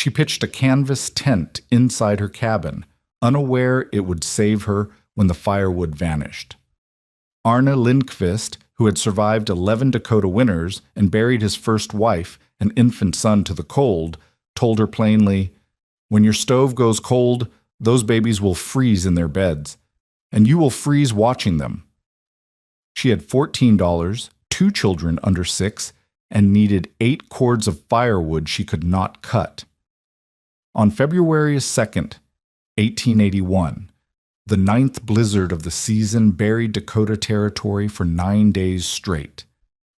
She pitched a canvas tent inside her cabin, unaware it would save her when the firewood vanished. Arne Lindqvist, who had survived 11 Dakota winters and buried his first wife and infant son to the cold, told her plainly, "When your stove goes cold, those babies will freeze in their beds, and you will freeze watching them." She had $14, 2 children under 6, and needed 8 cords of firewood she could not cut. On February 2nd, 1881, the 9th blizzard of the season buried Dakota Territory for 9 days straight.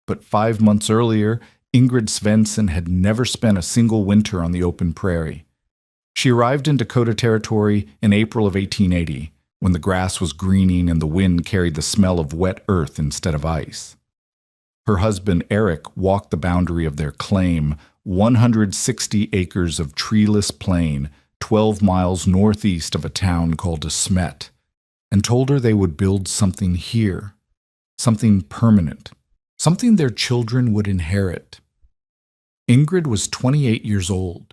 But 5 months earlier, Ingrid Svensson had never spent a single winter on the open prairie. She arrived in Dakota Territory in April of 1880, when the grass was greening and the wind carried the smell of wet earth instead of ice. Her husband Eric walked the boundary of their claim, 160 acres of treeless plain, 12 miles northeast of a town called De Smet, and told her they would build something here, something permanent, something their children would inherit. Ingrid was 28 years old.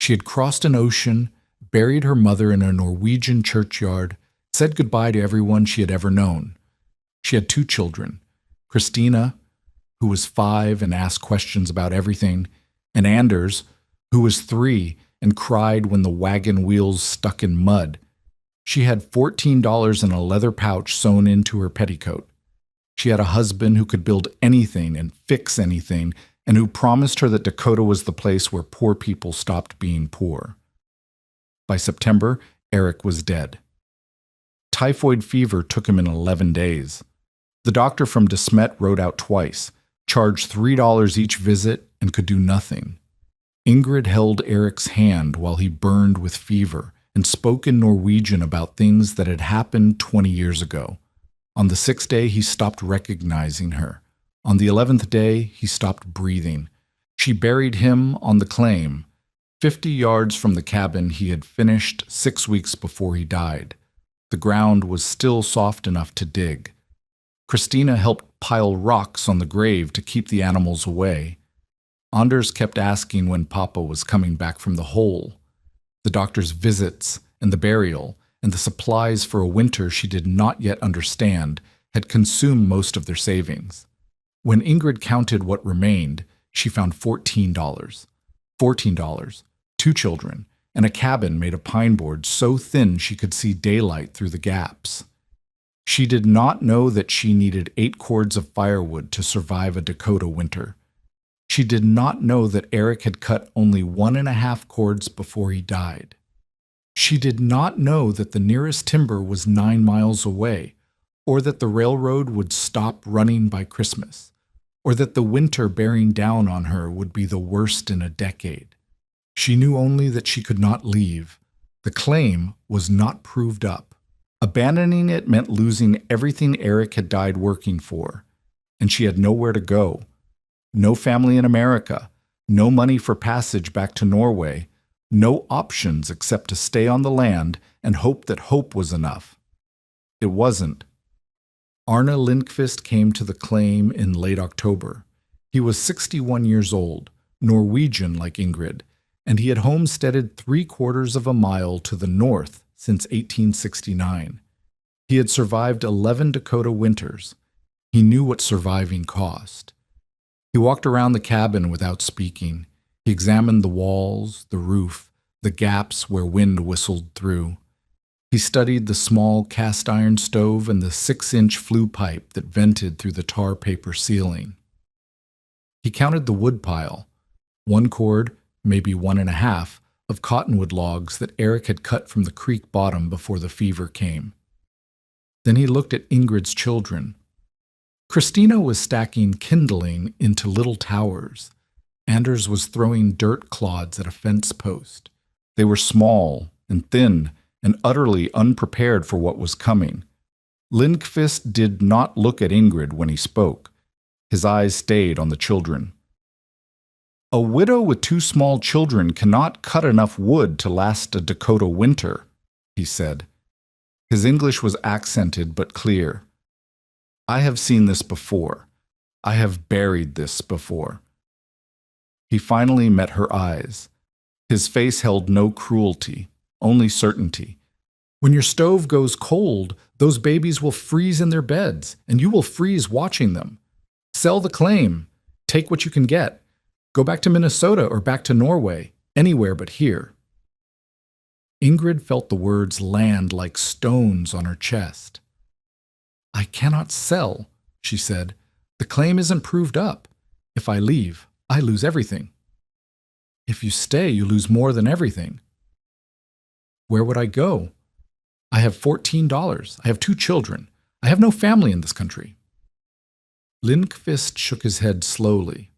She had crossed an ocean, buried her mother in a Norwegian churchyard, said goodbye to everyone she had ever known. She had 2 children, Christina, who was 5 and asked questions about everything, and Anders, who was 3 and cried when the wagon wheels stuck in mud. She had $14 in a leather pouch sewn into her petticoat. She had a husband who could build anything and fix anything, and who promised her that Dakota was the place where poor people stopped being poor. By September, Eric was dead. Typhoid fever took him in 11 days. The doctor from De Smet rode out twice, charged $3 each visit, and could do nothing. Ingrid held Eric's hand while he burned with fever and spoke in Norwegian about things that had happened 20 years ago. On the 6th day, he stopped recognizing her. On the 11th day, he stopped breathing. She buried him on the claim, 50 yards from the cabin he had finished 6 weeks before he died. The ground was still soft enough to dig. Christina helped pile rocks on the grave to keep the animals away. Anders kept asking when Papa was coming back from the hole. The doctor's visits and the burial and the supplies for a winter she did not yet understand had consumed most of their savings. When Ingrid counted what remained, she found $14. $14, 2 children, and a cabin made of pine boards so thin she could see daylight through the gaps. She did not know that she needed 8 cords of firewood to survive a Dakota winter. She did not know that Eric had cut only 1.5 cords before he died. She did not know that the nearest timber was 9 miles away, or that the railroad would stop running by Christmas, or that the winter bearing down on her would be the worst in a decade. She knew only that she could not leave. The claim was not proved up. Abandoning it meant losing everything Eric had died working for, and she had nowhere to go. No family in America, no money for passage back to Norway, no options except to stay on the land and hope that hope was enough. It wasn't. Arne Lindqvist came to the claim in late October. He was 61 years old, Norwegian like Ingrid, and he had homesteaded 3/4 of a mile to the north since 1869. He had survived 11 Dakota winters. He knew what surviving cost. He walked around the cabin without speaking. He examined the walls, the roof, the gaps where wind whistled through. He studied the small cast-iron stove and the 6-inch flue pipe that vented through the tar paper ceiling. He counted the wood pile, 1 cord, maybe 1.5, of cottonwood logs that Eric had cut from the creek bottom before the fever came. Then he looked at Ingrid's children. Christina was stacking kindling into little towers. Anders was throwing dirt clods at a fence post. They were small and thin and utterly unprepared for what was coming. Lindqvist did not look at Ingrid when he spoke. His eyes stayed on the children. "A widow with 2 small children cannot cut enough wood to last a Dakota winter," he said. His English was accented but clear. "I have seen this before. I have buried this before." He finally met her eyes. His face held no cruelty, only certainty. When your stove goes cold, those babies will freeze in their beds, and you will freeze watching them. Sell the claim. Take what you can get. Go back to Minnesota or back to Norway, anywhere but here. Ingrid felt the words land like stones on her chest. I cannot sell, she said. The claim isn't proved up. If I leave, I lose everything. If you stay, you lose more than everything. Where would I go? I have $14. I have 2 children. I have no family in this country. Lindqvist shook his head slowly.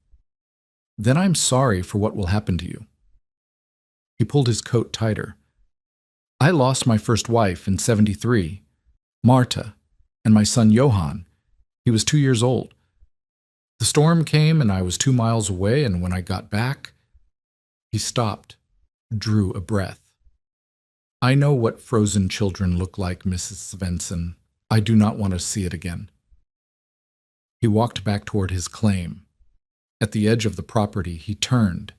Then I'm sorry for what will happen to you. He pulled his coat tighter. I lost my first wife in '73, Marta, and my son Johan. He was 2 years old. The storm came and I was 2 miles away, and when I got back, he stopped, drew a breath. I know what frozen children look like, Mrs. Svensson. I do not want to see it again. He walked back toward his claim. At the edge of the property, he turned.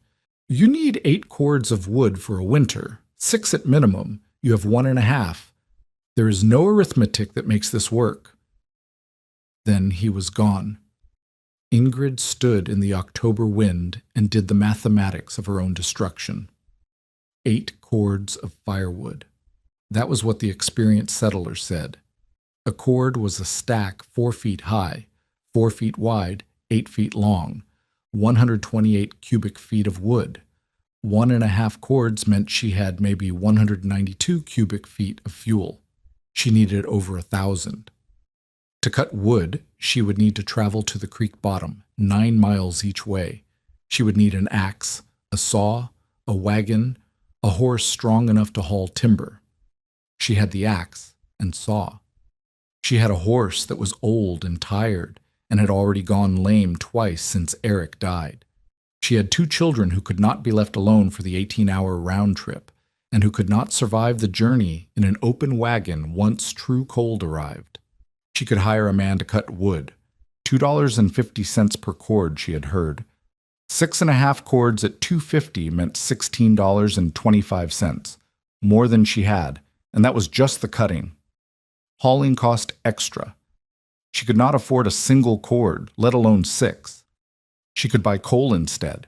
You need 8 cords of wood for a winter, 6 at minimum. You have 1.5. There is no arithmetic that makes this work. Then he was gone. Ingrid stood in the October wind and did the mathematics of her own destruction. 8 cords of firewood. That was what the experienced settler said. A cord was a stack 4 feet high, 4 feet wide, 8 feet long, 128 cubic feet of wood. 1.5 cords meant she had maybe 192 cubic feet of fuel. She needed over 1,000. To cut wood, she would need to travel to the creek bottom, 9 miles each way. She would need an axe, a saw, a wagon, a horse strong enough to haul timber. She had the axe and saw. She had a horse that was old and tired and had already gone lame twice since Eric died. She had 2 children who could not be left alone for the 18-hour round trip and who could not survive the journey in an open wagon once true cold arrived. She could hire a man to cut wood, $2.50 per cord, she had heard. 6.5 cords at $2.50 meant $16.25, more than she had, and that was just the cutting. Hauling cost extra. She could not afford a single cord, let alone 6. She could buy coal instead.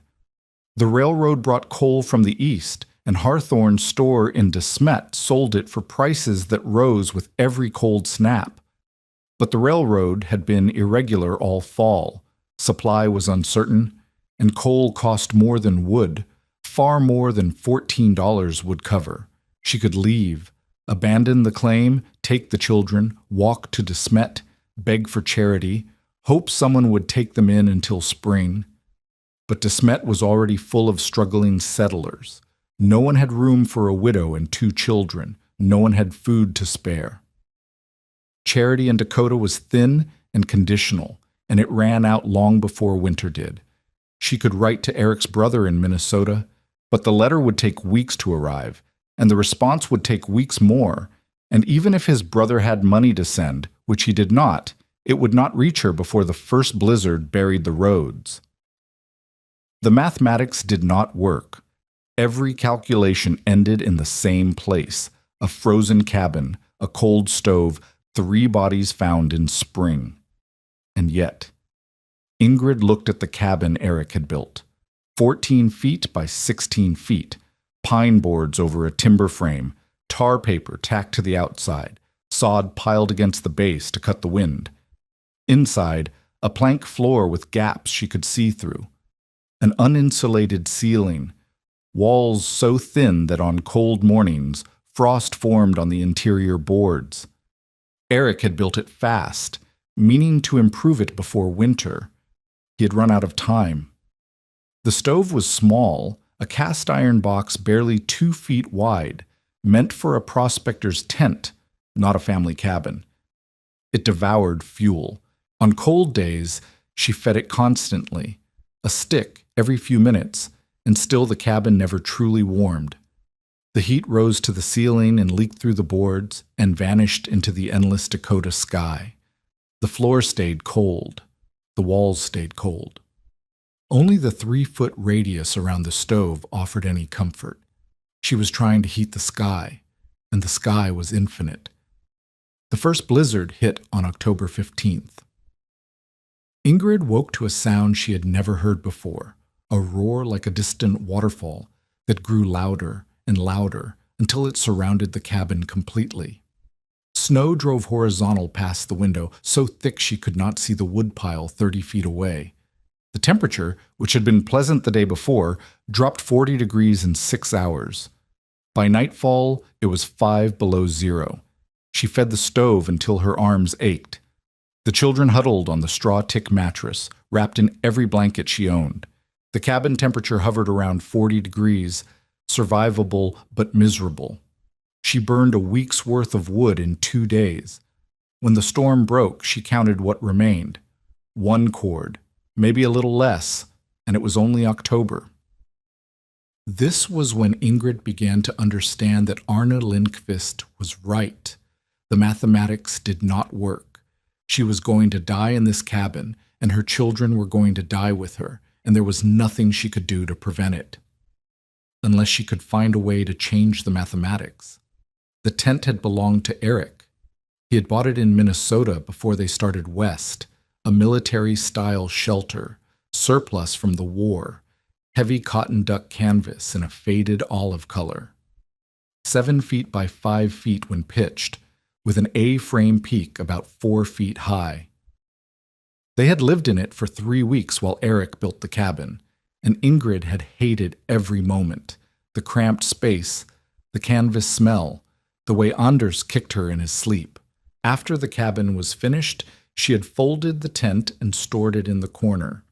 The railroad brought coal from the east, and Hawthorne's store in De Smet sold it for prices that rose with every cold snap. But the railroad had been irregular all fall, supply was uncertain, and coal cost more than wood, far more than $14 would cover. She could leave, abandon the claim, take the children, walk to De Smet, beg for charity, hope someone would take them in until spring. But De Smet was already full of struggling settlers. No one had room for a widow and 2 children. No one had food to spare. Charity in Dakota was thin and conditional, and it ran out long before winter did. She could write to Eric's brother in Minnesota, but the letter would take weeks to arrive, and the response would take weeks more, and even if his brother had money to send, which he did not, it would not reach her before the first blizzard buried the roads. The mathematics did not work. Every calculation ended in the same place: a frozen cabin, a cold stove, 3 bodies found in spring. And yet, Ingrid looked at the cabin Eric had built. 14 feet by 16 feet, pine boards over a timber frame, tar paper tacked to the outside, sod piled against the base to cut the wind. Inside, a plank floor with gaps she could see through. An uninsulated ceiling, walls so thin that on cold mornings, frost formed on the interior boards. Eric had built it fast, meaning to improve it before winter. He had run out of time. The stove was small, a cast iron box barely 2 feet wide, meant for a prospector's tent, not a family cabin. It devoured fuel. On cold days, she fed it constantly, a stick every few minutes, and still the cabin never truly warmed. The heat rose to the ceiling and leaked through the boards and vanished into the endless Dakota sky. The floor stayed cold. The walls stayed cold. Only the 3-foot radius around the stove offered any comfort. She was trying to heat the sky, and the sky was infinite. The first blizzard hit on October 15th. Ingrid woke to a sound she had never heard before, a roar like a distant waterfall that grew louder and louder until it surrounded the cabin completely. Snow drove horizontal past the window, so thick she could not see the woodpile 30 feet away. The temperature, which had been pleasant the day before, dropped 40 degrees in 6 hours. By nightfall, it was 5 below zero. She fed the stove until her arms ached. The children huddled on the straw tick mattress, wrapped in every blanket she owned. The cabin temperature hovered around 40 degrees, survivable but miserable. She burned a week's worth of wood in 2 days. When the storm broke, she counted what remained. 1 cord, maybe a little less, and it was only October. This was when Ingrid began to understand that Arne Lindqvist was right. The mathematics did not work. She was going to die in this cabin, and her children were going to die with her, and there was nothing she could do to prevent it. Unless she could find a way to change the mathematics. The tent had belonged to Eric. He had bought it in Minnesota before they started west, a military-style shelter, surplus from the war, heavy cotton duck canvas in a faded olive color. 7 feet by 5 feet when pitched, with an A-frame peak about 4 feet high. They had lived in it for 3 weeks while Eric built the cabin, and Ingrid had hated every moment, the cramped space, the canvas smell, the way Anders kicked her in his sleep. After the cabin was finished, she had folded the tent and stored it in the corner.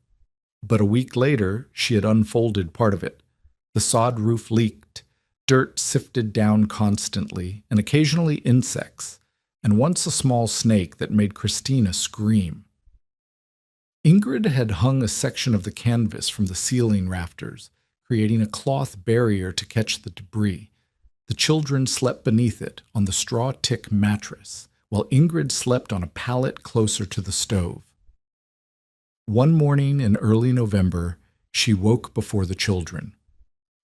But a week later, she had unfolded part of it. The sod roof leaked, dirt sifted down constantly, and occasionally insects, and once a small snake that made Christina scream. Ingrid had hung a section of the canvas from the ceiling rafters, creating a cloth barrier to catch the debris. The children slept beneath it on the straw tick mattress, while Ingrid slept on a pallet closer to the stove. One morning in early November, she woke before the children.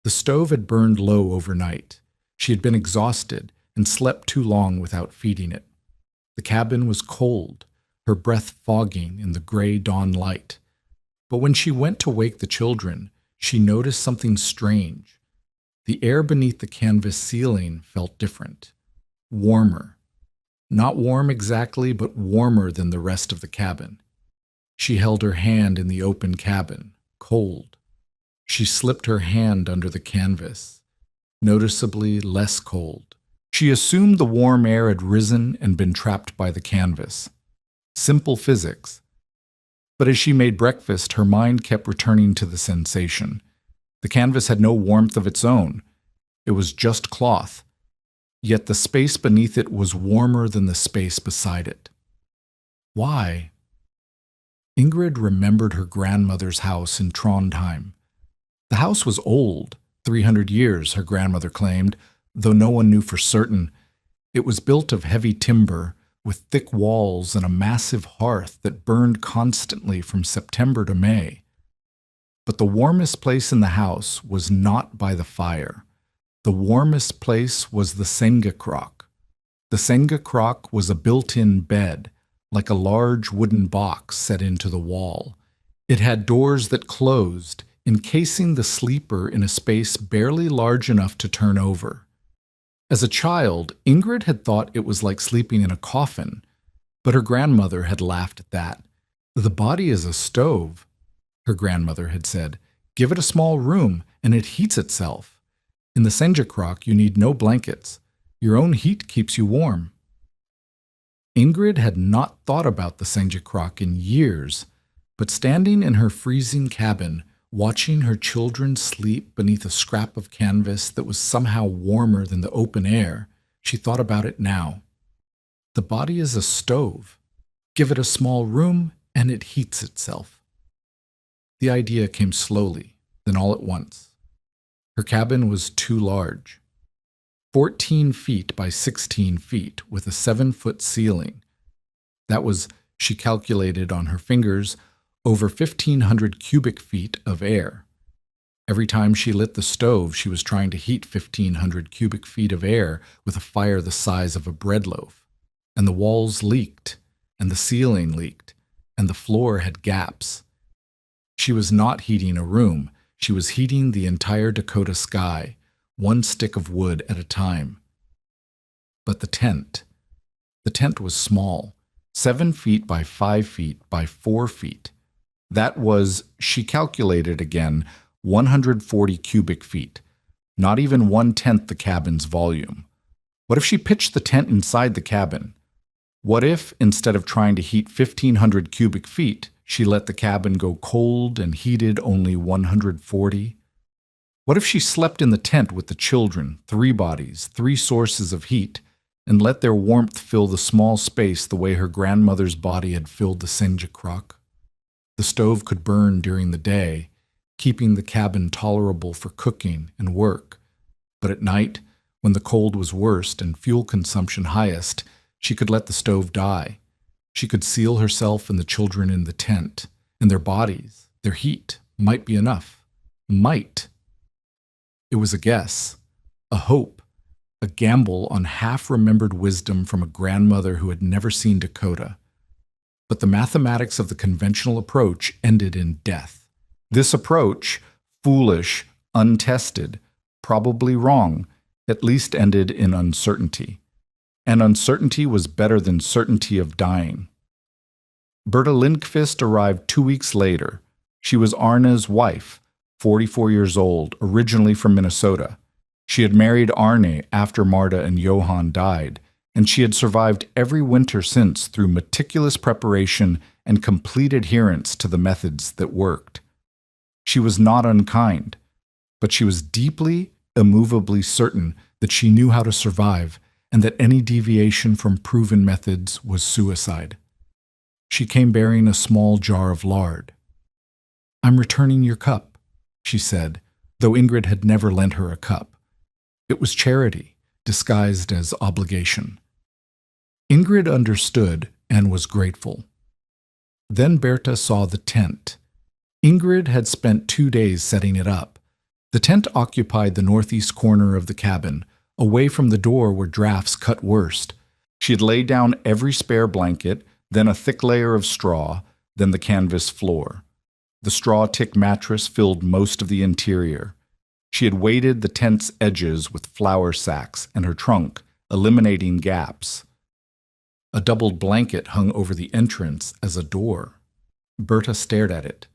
The stove had burned low overnight. She had been exhausted and slept too long without feeding it. The cabin was cold, her breath fogging in the gray dawn light. But when she went to wake the children, she noticed something strange. The air beneath the canvas ceiling felt different, warmer. Not warm exactly, but warmer than the rest of the cabin. She held her hand in the open cabin, cold. She slipped her hand under the canvas, noticeably less cold. She assumed the warm air had risen and been trapped by the canvas. Simple physics. But as she made breakfast, her mind kept returning to the sensation. The canvas had no warmth of its own. It was just cloth. Yet the space beneath it was warmer than the space beside it. Why? Ingrid remembered her grandmother's house in Trondheim. The house was old, 300 years, her grandmother claimed, though no one knew for certain. It was built of heavy timber, with thick walls and a massive hearth that burned constantly from September to May. But the warmest place in the house was not by the fire. The warmest place was the sengekrok. The sengekrok was a built-in bed, like a large wooden box set into the wall. It had doors that closed, encasing the sleeper in a space barely large enough to turn over. As a child, Ingrid had thought it was like sleeping in a coffin, but her grandmother had laughed at that. "The body is a stove," her grandmother had said. "Give it a small room, and it heats itself. In the sengekrok, you need no blankets. Your own heat keeps you warm." Ingrid had not thought about the sengekrok in years, but standing in her freezing cabin, watching her children sleep beneath a scrap of canvas that was somehow warmer than the open air, she thought about it now. The body is a stove. Give it a small room, and it heats itself. The idea came slowly, then all at once. Her cabin was too large. 14 feet by 16 feet with a 7-foot ceiling. That was, she calculated on her fingers, over 1,500 cubic feet of air. Every time she lit the stove, she was trying to heat 1,500 cubic feet of air with a fire the size of a bread loaf. And the walls leaked, and the ceiling leaked, and the floor had gaps. She was not heating a room. She was heating the entire Dakota sky, one stick of wood at a time. But the tent was small, 7 feet by 5 feet by 4 feet. That was, she calculated again, 140 cubic feet, not even 1/10 the cabin's volume. What if she pitched the tent inside the cabin? What if, instead of trying to heat 1,500 cubic feet, she let the cabin go cold and heated only 140? What if she slept in the tent with the children, 3 bodies, 3 sources of heat, and let their warmth fill the small space the way her grandmother's body had filled the Senja crock? The stove could burn during the day, keeping the cabin tolerable for cooking and work. But at night, when the cold was worst and fuel consumption highest, she could let the stove die. She could seal herself and the children in the tent, and their bodies, their heat, might be enough. Might. It was a guess, a hope, a gamble on half-remembered wisdom from a grandmother who had never seen Dakota. But the mathematics of the conventional approach ended in death. This approach, foolish, untested, probably wrong, at least ended in uncertainty. And uncertainty was better than certainty of dying. Berta Lindqvist arrived 2 weeks later. She was Arne's wife, 44 years old, originally from Minnesota. She had married Arne after Marta and Johan died, and she had survived every winter since through meticulous preparation and complete adherence to the methods that worked. She was not unkind, but she was deeply, immovably certain that she knew how to survive and that any deviation from proven methods was suicide. She came bearing a small jar of lard. "I'm returning your cup," she said, though Ingrid had never lent her a cup. It was charity, disguised as obligation. Ingrid understood and was grateful. Then Berta saw the tent. Ingrid had spent 2 days setting it up. The tent occupied the northeast corner of the cabin, away from the door where drafts cut worst. She had laid down every spare blanket, then a thick layer of straw, then the canvas floor. The straw tick mattress filled most of the interior. She had weighted the tent's edges with flour sacks and her trunk, eliminating gaps. A doubled blanket hung over the entrance as a door. Berta stared at it.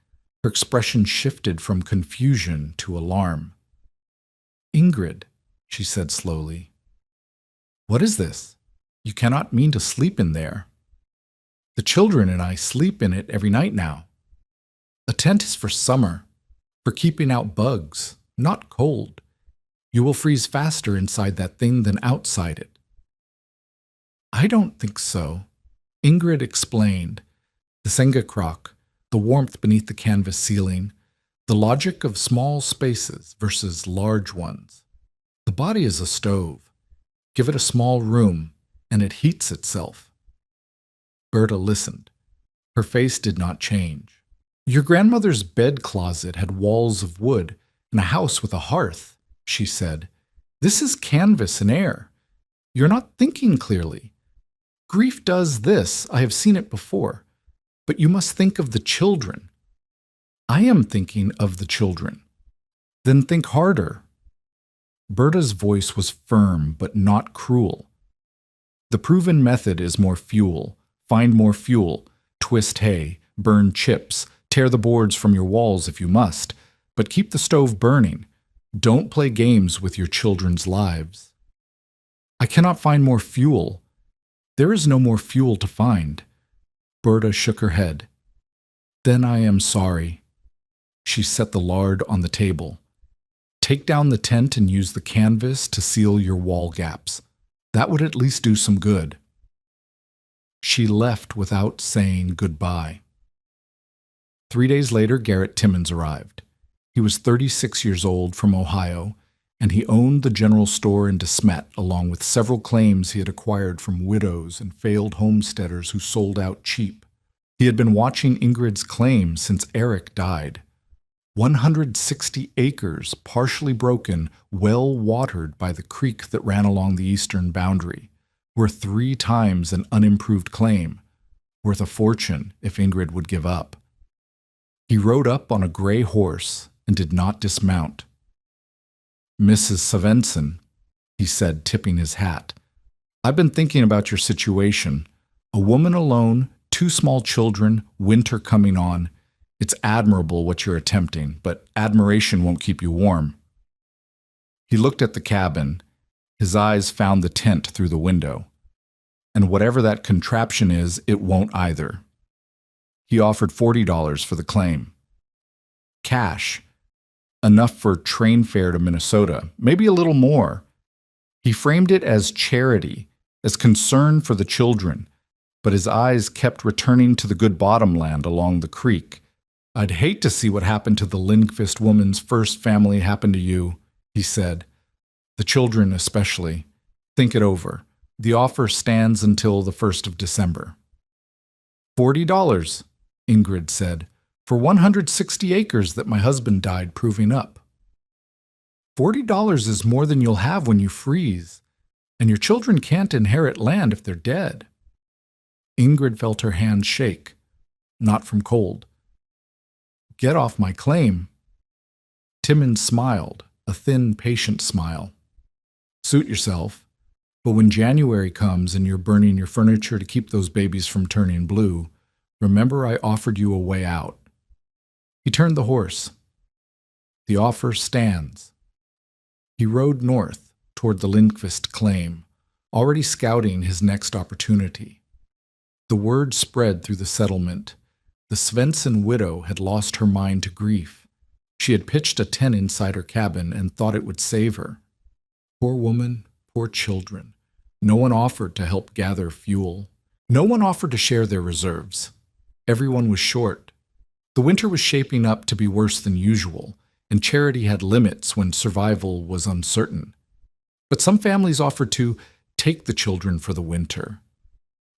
Her expression shifted from confusion to alarm. "Ingrid," she said slowly. "What is this? You cannot mean to sleep in there. The children and I sleep in it every night now. A tent is for summer, for keeping out bugs, not cold. You will freeze faster inside that thing than outside it." "I don't think so," Ingrid explained. The Senga crock, the warmth beneath the canvas ceiling, the logic of small spaces versus large ones. The body is a stove. Give it a small room, and it heats itself. Berta listened. Her face did not change. "Your grandmother's bed closet had walls of wood and a house with a hearth," she said. "This is canvas and air. You're not thinking clearly. Grief does this. I have seen it before. But you must think of the children." "I am thinking of the children." "Then think harder." Berta's voice was firm but not cruel. "The proven method is more fuel. Find more fuel. Twist hay. Burn chips. Tear the boards from your walls if you must. But keep the stove burning. Don't play games with your children's lives." "I cannot find more fuel." "There is no more fuel to find." Berta shook her head. "Then I am sorry." She set the lard on the table. "Take down the tent and use the canvas to seal your wall gaps. That would at least do some good." She left without saying goodbye. 3 days later, Garrett Timmons arrived. He was 36 years old, from Ohio, and he owned the general store in De Smet, along with several claims he had acquired from widows and failed homesteaders who sold out cheap. He had been watching Ingrid's claim since Eric died. 160 acres, partially broken, well watered by the creek that ran along the eastern boundary, were 3 times an unimproved claim, worth a fortune if Ingrid would give up. He rode up on a gray horse and did not dismount. "Mrs. Svensson," he said, tipping his hat, "I've been thinking about your situation. A woman alone, 2 small children, winter coming on. It's admirable what you're attempting, but admiration won't keep you warm." He looked at the cabin. His eyes found the tent through the window. "And whatever that contraption is, it won't either." He offered $40 for the claim. Cash. Enough for train fare to Minnesota, maybe a little more. He framed it as charity, as concern for the children, but his eyes kept returning to the good bottomland along the creek. "I'd hate to see what happened to the Lindqvist woman's first family happen to you," he said. "The children especially. Think it over. The offer stands until the 1st of December. $40, Ingrid said, "for 160 acres that my husband died proving up." $40 is more than you'll have when you freeze, and your children can't inherit land if they're dead. Ingrid felt her hand shake, not from cold. "Get off my claim." Timmins smiled, a thin, patient smile. "Suit yourself. But when January comes and you're burning your furniture to keep those babies from turning blue, remember I offered you a way out." He turned the horse. "The offer stands." He rode north toward the Lindqvist claim, already scouting his next opportunity. The word spread through the settlement. The Svensson widow had lost her mind to grief. She had pitched a tent inside her cabin and thought it would save her. Poor woman, poor children. No one offered to help gather fuel. No one offered to share their reserves. Everyone was short. The winter was shaping up to be worse than usual, and charity had limits when survival was uncertain. But some families offered to take the children for the winter.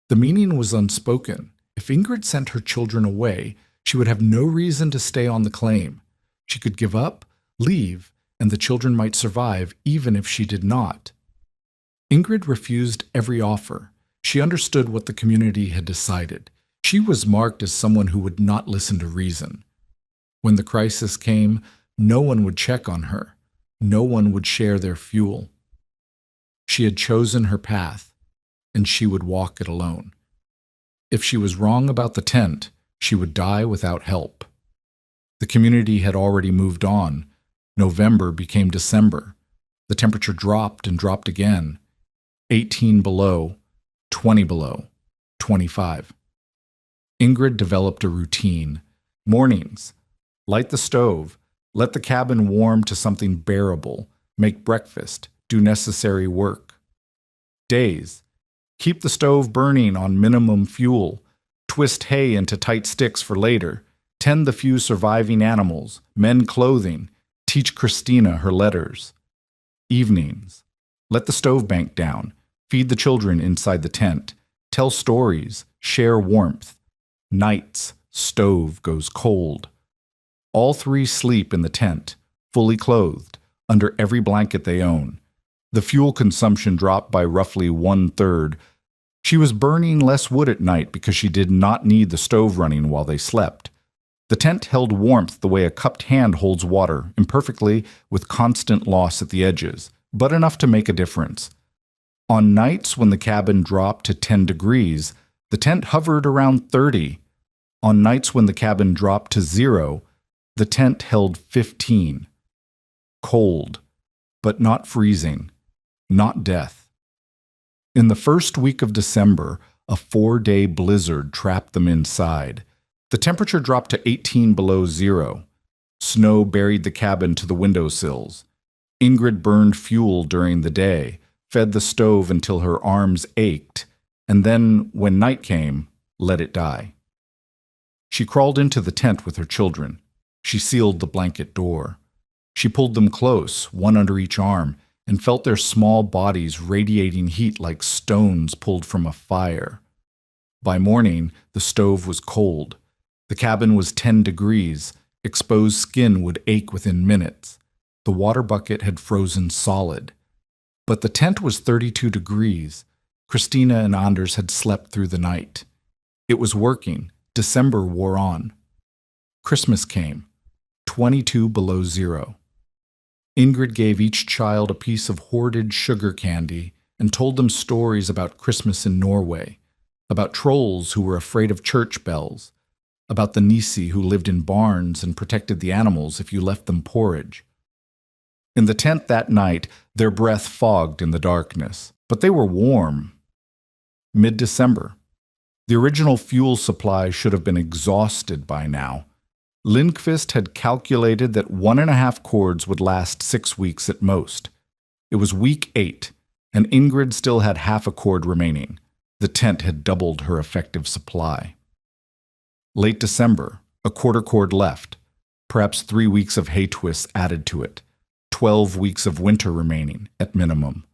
The meaning was unspoken. If Ingrid sent her children away, she would have no reason to stay on the claim. She could give up, leave, and the children might survive even if she did not. Ingrid refused every offer. She understood what the community had decided. She was marked as someone who would not listen to reason. When the crisis came, no one would check on her. No one would share their fuel. She had chosen her path, and she would walk it alone. If she was wrong about the tent, she would die without help. The community had already moved on. November became December. The temperature dropped and dropped again. 18 below, 20 below, 25. Ingrid developed a routine. Mornings, light the stove, let the cabin warm to something bearable, make breakfast, do necessary work. Days, keep the stove burning on minimum fuel, twist hay into tight sticks for later, tend the few surviving animals, mend clothing, teach Christina her letters. Evenings, let the stove bank down, feed the children inside the tent, tell stories, share warmth. Nights, stove goes cold. All 3 sleep in the tent, fully clothed, under every blanket they own. The fuel consumption dropped by roughly 1/3. She was burning less wood at night because she did not need the stove running while they slept. The tent held warmth the way a cupped hand holds water, imperfectly, with constant loss at the edges, but enough to make a difference. On nights when the cabin dropped to 10 degrees, the tent hovered around 30. On nights when the cabin dropped to 0, the tent held 15. Cold, but not freezing, not death. In the first week of December, a 4-day blizzard trapped them inside. The temperature dropped to 18 below 0. Snow buried the cabin to the windowsills. Ingrid burned fuel during the day, fed the stove until her arms ached, and then, when night came, let it die. She crawled into the tent with her children. She sealed the blanket door. She pulled them close, one under each arm, and felt their small bodies radiating heat like stones pulled from a fire. By morning, the stove was cold. The cabin was 10 degrees. Exposed skin would ache within minutes. The water bucket had frozen solid. But the tent was 32 degrees. Christina and Anders had slept through the night. It was working. December wore on. Christmas came. 22 below zero. Ingrid gave each child a piece of hoarded sugar candy and told them stories about Christmas in Norway, about trolls who were afraid of church bells, about the Nisi who lived in barns and protected the animals if you left them porridge. In the tent that night, their breath fogged in the darkness, but they were warm. Mid-December. The original fuel supply should have been exhausted by now. Lindqvist had calculated that 1.5 cords would last 6 weeks at most. It was week 8, and Ingrid still had half a cord remaining. The tent had doubled her effective supply. Late December, a quarter cord left, perhaps 3 weeks of hay twists added to it, 12 weeks of winter remaining, at minimum.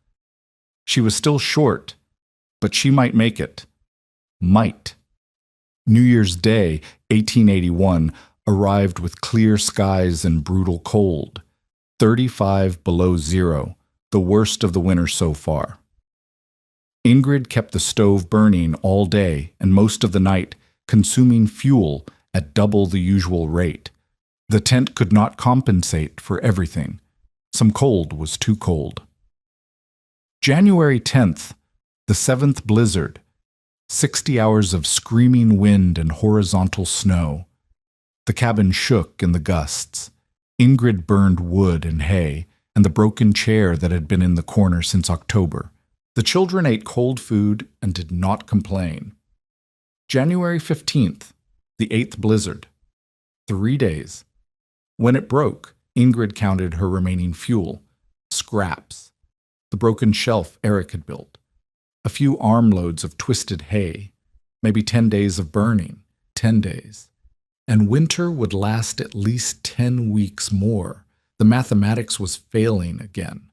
She was still short, but she might make it. Might. New Year's Day, 1881, arrived with clear skies and brutal cold. 35 below zero, the worst of the winter so far. Ingrid kept the stove burning all day and most of the night, consuming fuel at double the usual rate. The tent could not compensate for everything. Some cold was too cold. January 10th, the 7th blizzard. 60 hours of screaming wind and horizontal snow. The cabin shook in the gusts. Ingrid burned wood and hay and the broken chair that had been in the corner since October. The children ate cold food and did not complain. January 15th, the 8th blizzard. 3 days. When it broke, Ingrid counted her remaining fuel. Scraps. The broken shelf Eric had built. A few armloads of twisted hay. Maybe 10 days of burning. 10 days. And winter would last at least 10 weeks more. The mathematics was failing again.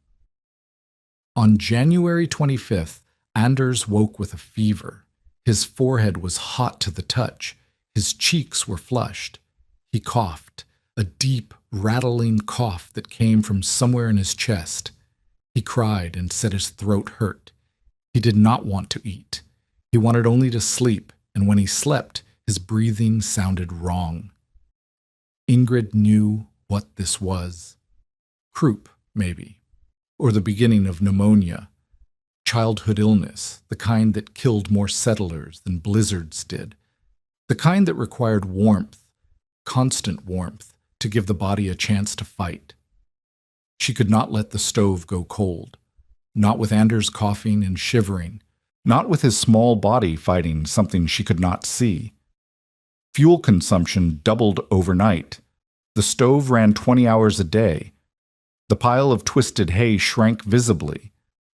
On January 25th, Anders woke with a fever. His forehead was hot to the touch. His cheeks were flushed. He coughed, a deep, rattling cough that came from somewhere in his chest. He cried and said his throat hurt. He did not want to eat. He wanted only to sleep, and when he slept, his breathing sounded wrong. Ingrid knew what this was. Croup, maybe. Or the beginning of pneumonia. Childhood illness, the kind that killed more settlers than blizzards did. The kind that required warmth, constant warmth, to give the body a chance to fight. She could not let the stove go cold. Not with Anders coughing and shivering. Not with his small body fighting something she could not see. Fuel consumption doubled overnight. The stove ran 20 hours a day. The pile of twisted hay shrank visibly.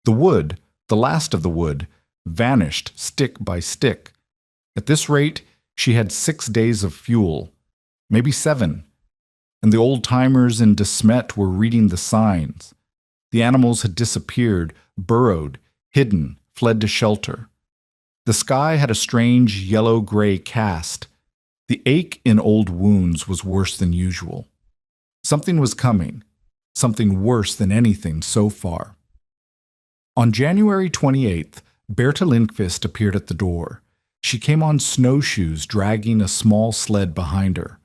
The wood, the last of the wood, vanished stick by stick. At this rate, she had 6 days of fuel, maybe 7. And the old-timers in De Smet were reading the signs. The animals had disappeared, burrowed, hidden, fled to shelter. The sky had a strange yellow-gray cast. The ache in old wounds was worse than usual. Something was coming, something worse than anything so far. On January 28th, Berta Lindqvist appeared at the door. She came on snowshoes, dragging a small sled behind her.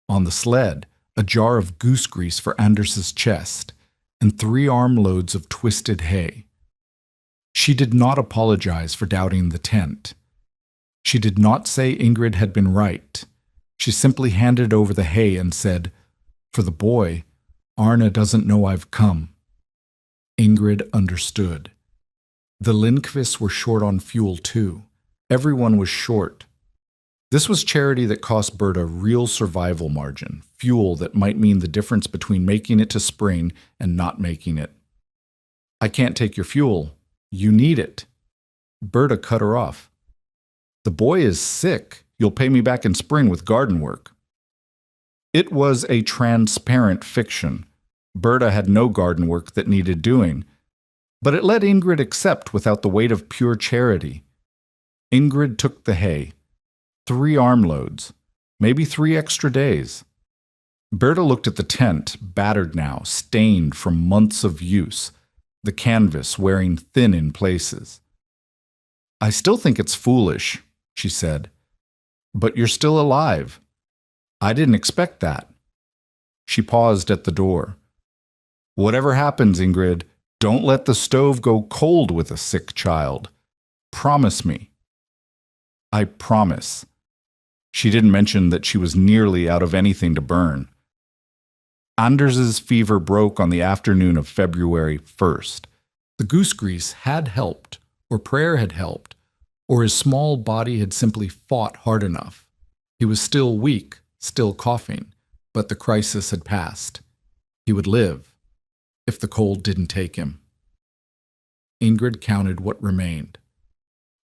On the sled, a jar of goose grease for Anders's chest, and 3 armloads of twisted hay. She did not apologize for doubting the tent. She did not say Ingrid had been right. She simply handed over the hay and said, "For the boy, Arne doesn't know I've come." Ingrid understood. The Lindqvists were short on fuel too. Everyone was short. This was charity that cost Berta real survival margin, fuel that might mean the difference between making it to spring and not making it. "I can't take your fuel. You need it." Berta cut her off. "The boy is sick. You'll pay me back in spring with garden work." It was a transparent fiction. Berta had no garden work that needed doing, but it let Ingrid accept without the weight of pure charity. Ingrid took the hay. 3 armloads, maybe 3 extra days. Berta looked at the tent, battered now, stained from months of use, the canvas wearing thin in places. I still think it's foolish, she said. But you're still alive. I didn't expect that. She paused at the door. Whatever happens, Ingrid, don't let the stove go cold with a sick child. Promise me. I promise. She didn't mention that she was nearly out of anything to burn. Anders's fever broke on the afternoon of February 1st. The goose grease had helped, or prayer had helped, or his small body had simply fought hard enough. He was still weak, still coughing, but the crisis had passed. He would live, if the cold didn't take him. Ingrid counted what remained.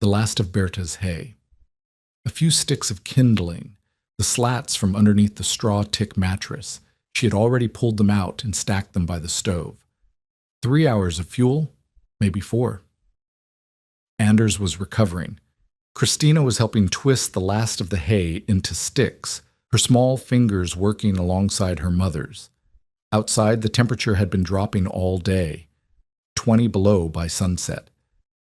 The last of Berta's hay. A few sticks of kindling, the slats from underneath the straw tick mattress. She had already pulled them out and stacked them by the stove. 3 hours of fuel, maybe 4. Anders was recovering. Christina was helping twist the last of the hay into sticks, her small fingers working alongside her mother's. Outside, the temperature had been dropping all day, 20 below by sunset.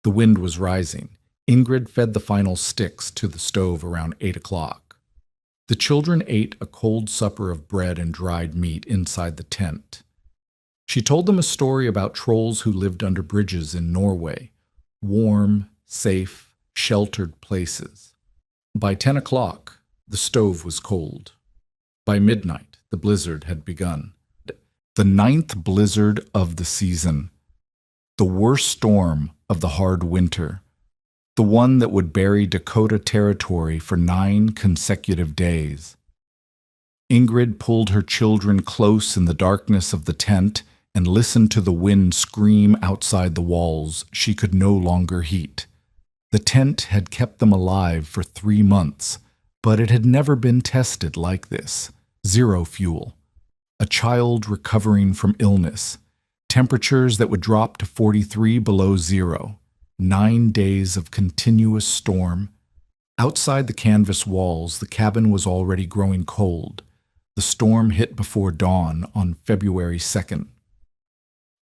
The wind was rising. Ingrid fed the final sticks to the stove around 8 o'clock. The children ate a cold supper of bread and dried meat inside the tent. She told them a story about trolls who lived under bridges in Norway, warm, safe, sheltered places. By 10 o'clock, the stove was cold. By midnight, the blizzard had begun. The 9th blizzard of the season. The worst storm of the hard winter. The one that would bury Dakota Territory for 9 consecutive days. Ingrid pulled her children close in the darkness of the tent and listened to the wind scream outside the walls she could no longer heat. The tent had kept them alive for 3 months, but it had never been tested like this. 0 fuel. A child recovering from illness. Temperatures that would drop to 43 below zero. 9 days of continuous storm. Outside the canvas walls, the cabin was already growing cold. The storm hit before dawn on February 2nd.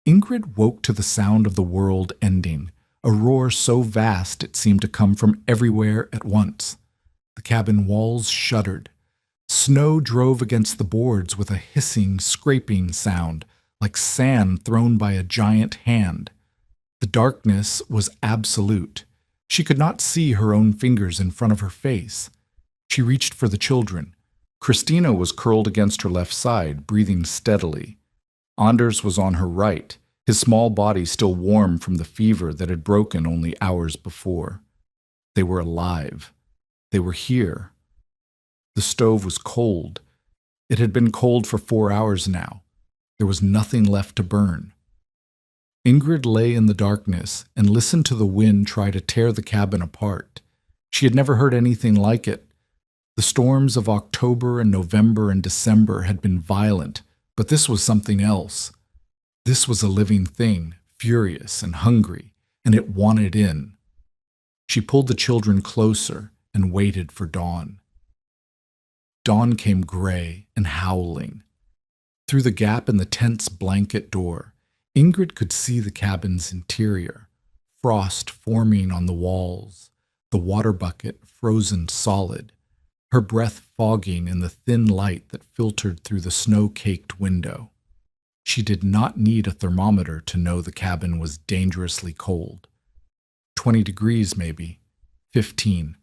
Ingrid woke to the sound of the world ending, a roar so vast it seemed to come from everywhere at once. The cabin walls shuddered. Snow drove against the boards with a hissing, scraping sound, like sand thrown by a giant hand. The darkness was absolute. She could not see her own fingers in front of her face. She reached for the children. Christina was curled against her left side, breathing steadily. Anders was on her right, his small body still warm from the fever that had broken only hours before. They were alive. They were here. The stove was cold. It had been cold for 4 hours now. There was nothing left to burn. Ingrid lay in the darkness and listened to the wind try to tear the cabin apart. She had never heard anything like it. The storms of October and November and December had been violent, but this was something else. This was a living thing, furious and hungry, and it wanted in. She pulled the children closer and waited for dawn. Dawn came gray and howling. Through the gap in the tent's blanket door, Ingrid could see the cabin's interior, frost forming on the walls, the water bucket frozen solid, her breath fogging in the thin light that filtered through the snow-caked window. She did not need a thermometer to know the cabin was dangerously cold. 20 degrees maybe, 15.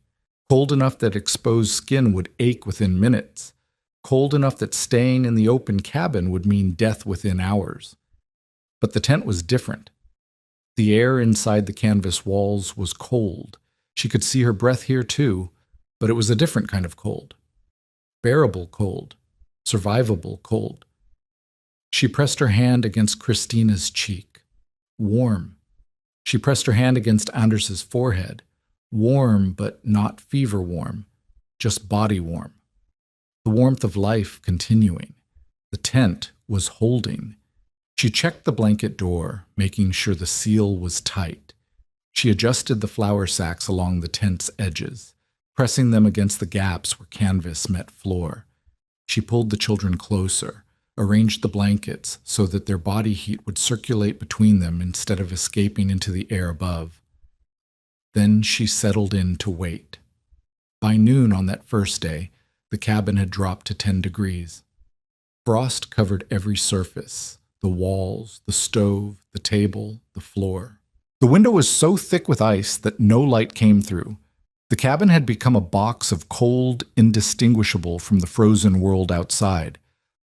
Cold enough that exposed skin would ache within minutes. Cold enough that staying in the open cabin would mean death within hours. But the tent was different. The air inside the canvas walls was cold. She could see her breath here too, but it was a different kind of cold. Bearable cold. Survivable cold. She pressed her hand against Christina's cheek. Warm. She pressed her hand against Anders's forehead. Warm, but not fever warm. Just body warm. The warmth of life continuing. The tent was holding. She checked the blanket door, making sure the seal was tight. She adjusted the flour sacks along the tent's edges, pressing them against the gaps where canvas met floor. She pulled the children closer, arranged the blankets so that their body heat would circulate between them instead of escaping into the air above. Then she settled in to wait. By noon on that first day, the cabin had dropped to 10 degrees. Frost covered every surface, the walls, the stove, the table, the floor. The window was so thick with ice that no light came through. The cabin had become a box of cold, indistinguishable from the frozen world outside.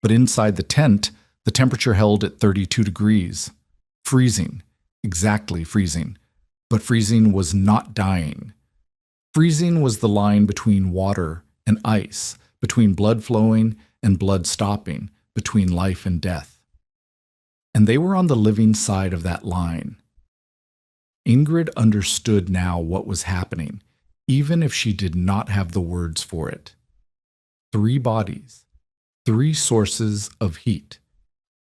But inside the tent, the temperature held at 32 degrees. Freezing. Exactly freezing. But freezing was not dying. Freezing was the line between water and ice, between blood flowing and blood stopping, between life and death. And they were on the living side of that line. Ingrid understood now what was happening, even if she did not have the words for it. 3 bodies, 3 sources of heat.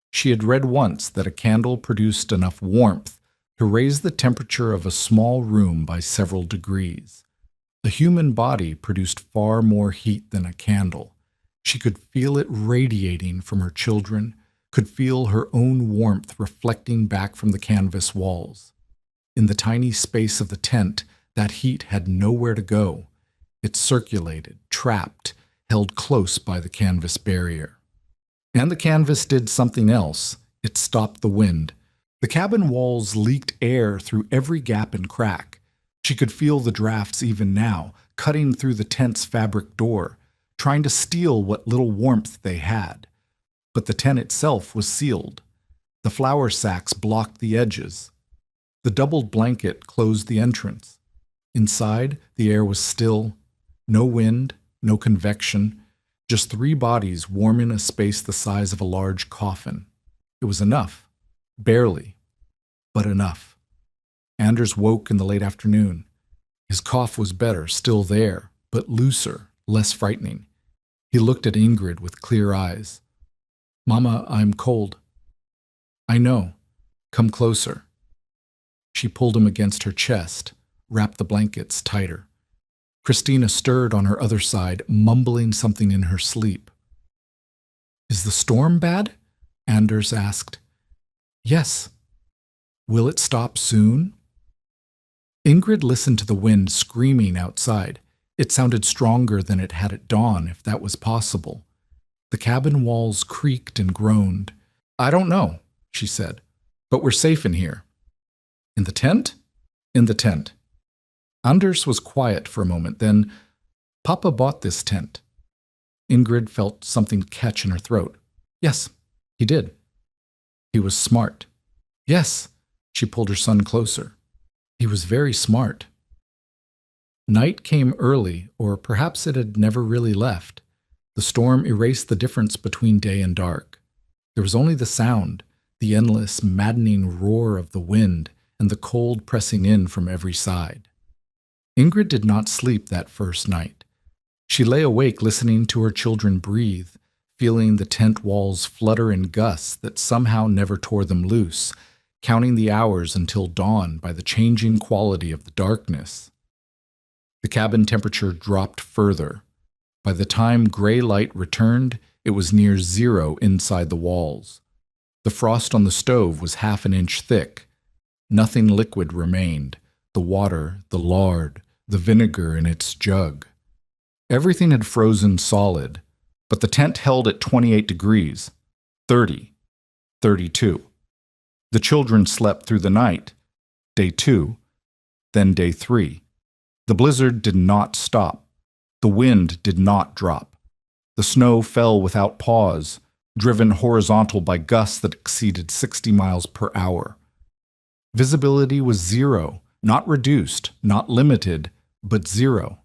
She had read once that a candle produced enough warmth to raise the temperature of a small room by several degrees. A human body produced far more heat than a candle. She could feel it radiating from her children, could feel her own warmth reflecting back from the canvas walls. In the tiny space of the tent, that heat had nowhere to go. It circulated, trapped, held close by the canvas barrier. And the canvas did something else. It stopped the wind. The cabin walls leaked air through every gap and crack. She could feel the drafts even now, cutting through the tent's fabric door, trying to steal what little warmth they had. But the tent itself was sealed. The flour sacks blocked the edges. The doubled blanket closed the entrance. Inside, the air was still. No wind, no convection, just 3 bodies warming a space the size of a large coffin. It was enough. Barely, but enough. Anders woke in the late afternoon. His cough was better, still there, but looser, less frightening. He looked at Ingrid with clear eyes. "Mama, I'm cold." "I know. Come closer." She pulled him against her chest, wrapped the blankets tighter. Christina stirred on her other side, mumbling something in her sleep. "Is the storm bad?" Anders asked. "Yes." "Will it stop soon?" Ingrid listened to the wind screaming outside. It sounded stronger than it had at dawn, if that was possible. The cabin walls creaked and groaned. "I don't know," she said, "but we're safe in here." "In the tent?" "In the tent." Anders was quiet for a moment, then, "Papa bought this tent." Ingrid felt something catch in her throat. "Yes, he did." "He was smart." "Yes." She pulled her son closer. "He was very smart." Night came early, or perhaps it had never really left. The storm erased the difference between day and dark. There was only the sound, the endless, maddening roar of the wind, and the cold pressing in from every side. Ingrid did not sleep that first night. She lay awake listening to her children breathe, feeling the tent walls flutter in gusts that somehow never tore them loose, counting the hours until dawn by the changing quality of the darkness. The cabin temperature dropped further. By the time gray light returned, it was near 0 inside the walls. The frost on the stove was half an inch thick. Nothing liquid remained: the water, the lard, the vinegar in its jug. Everything had frozen solid, but the tent held at 28 degrees, 30, 32. The children slept through the night, day 2, then day 3. The blizzard did not stop. The wind did not drop. The snow fell without pause, driven horizontal by gusts that exceeded 60 miles per hour. Visibility was 0, not reduced, not limited, but 0.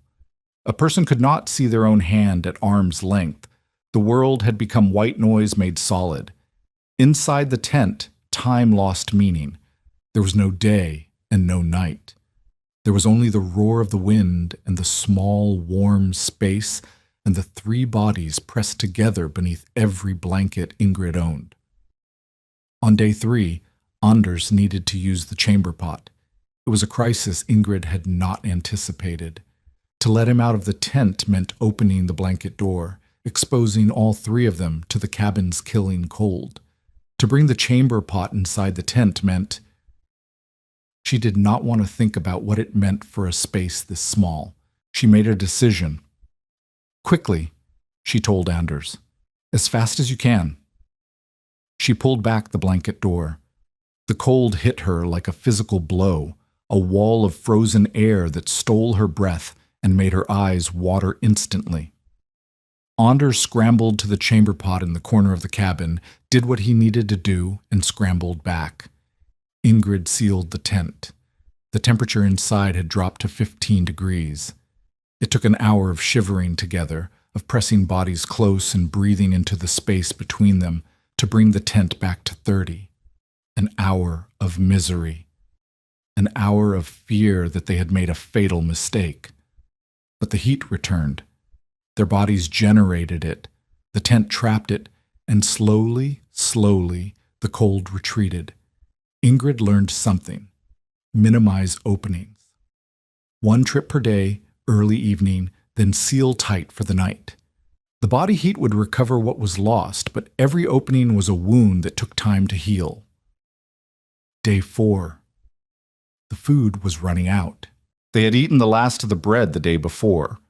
A person could not see their own hand at arm's length. The world had become white noise made solid. Inside the tent, time lost meaning. There was no day and no night. There was only the roar of the wind and the small, warm space and the 3 bodies pressed together beneath every blanket Ingrid owned. On day 3, Anders needed to use the chamber pot. It was a crisis Ingrid had not anticipated. To let him out of the tent meant opening the blanket door, exposing all three of them to the cabin's killing cold. To bring the chamber pot inside the tent meant... She did not want to think about what it meant for a space this small. She made a decision. "Quickly," she told Anders. "As fast as you can." She pulled back the blanket door. The cold hit her like a physical blow, a wall of frozen air that stole her breath and made her eyes water instantly. Anders scrambled to the chamber pot in the corner of the cabin, did what he needed to do, and scrambled back. Ingrid sealed the tent. The temperature inside had dropped to 15 degrees. It took an hour of shivering together, of pressing bodies close and breathing into the space between them to bring the tent back to 30. An hour of misery. An hour of fear that they had made a fatal mistake. But the heat returned. Their bodies generated it. The tent trapped it, and slowly, the cold retreated. Ingrid learned something. Minimize openings. 1 trip per day, early evening, then seal tight for the night. The body heat would recover what was lost, but every opening was a wound that took time to heal. Day 4. The food was running out. They had eaten the last of the bread the day before.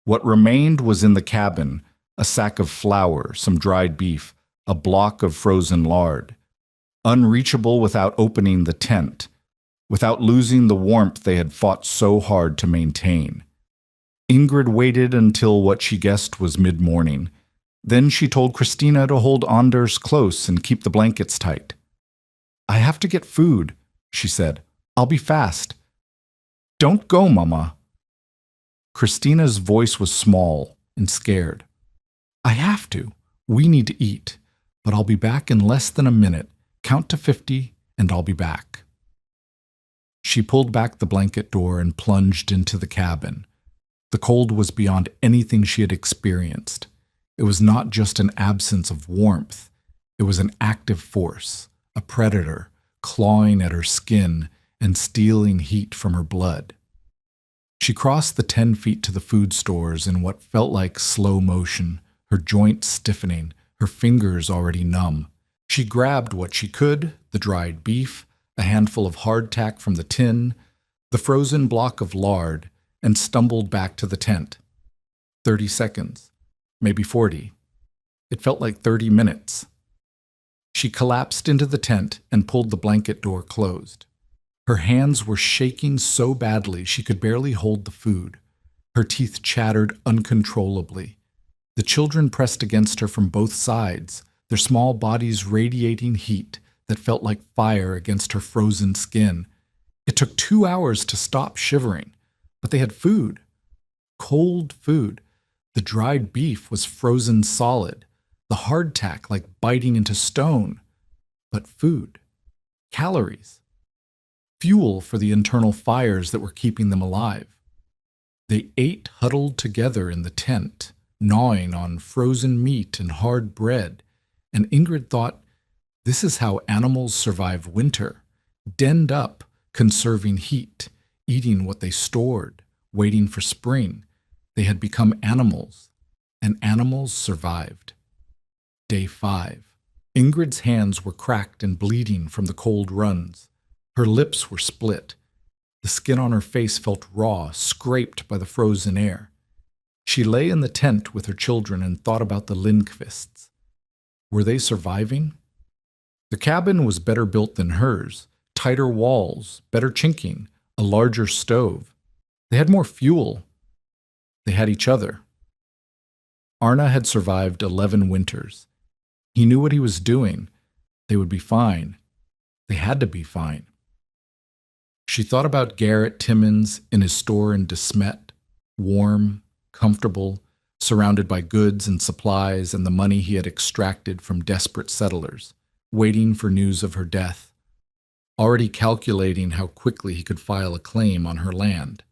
What remained was in the cabin, a sack of flour, some dried beef, a block of frozen lard. Unreachable without opening the tent, without losing the warmth they had fought so hard to maintain. Ingrid waited until what she guessed was mid-morning. Then she told Christina to hold Anders close and keep the blankets tight. "I have to get food," she said. "I'll be fast." "Don't go, Mama." Christina's voice was small and scared. "I have to. We need to eat. But I'll be back in less than a minute. Count to 50, and I'll be back." She pulled back the blanket door and plunged into the cabin. The cold was beyond anything she had experienced. It was not just an absence of warmth. It was an active force, a predator, clawing at her skin and stealing heat from her blood. She crossed the 10 feet to the food stores in what felt like slow motion, her joints stiffening, her fingers already numb. She grabbed what she could, the dried beef, a handful of hardtack from the tin, the frozen block of lard, and stumbled back to the tent. 30 seconds, maybe 40. It felt like 30 minutes. She collapsed into the tent and pulled the blanket door closed. Her hands were shaking so badly she could barely hold the food. Her teeth chattered uncontrollably. The children pressed against her from both sides, their small bodies radiating heat that felt like fire against her frozen skin. It took 2 hours to stop shivering, but they had food. Cold food. The dried beef was frozen solid, the hardtack like biting into stone. But food. Calories. Fuel for the internal fires that were keeping them alive. They ate huddled together in the tent, gnawing on frozen meat and hard bread, and Ingrid thought, this is how animals survive winter, denned up, conserving heat, eating what they stored, waiting for spring. They had become animals, and animals survived. Day 5. Ingrid's hands were cracked and bleeding from the cold runs. Her lips were split. The skin on her face felt raw, scraped by the frozen air. She lay in the tent with her children and thought about the Lindqvists. Were they surviving? The cabin was better built than hers, tighter walls, better chinking, a larger stove. They had more fuel. They had each other. Arne had survived 11 winters. He knew what he was doing. They would be fine. They had to be fine. She thought about Garrett Timmins in his store in De Smet, warm, comfortable, surrounded by goods and supplies and the money he had extracted from desperate settlers, waiting for news of her death, already calculating how quickly he could file a claim on her land.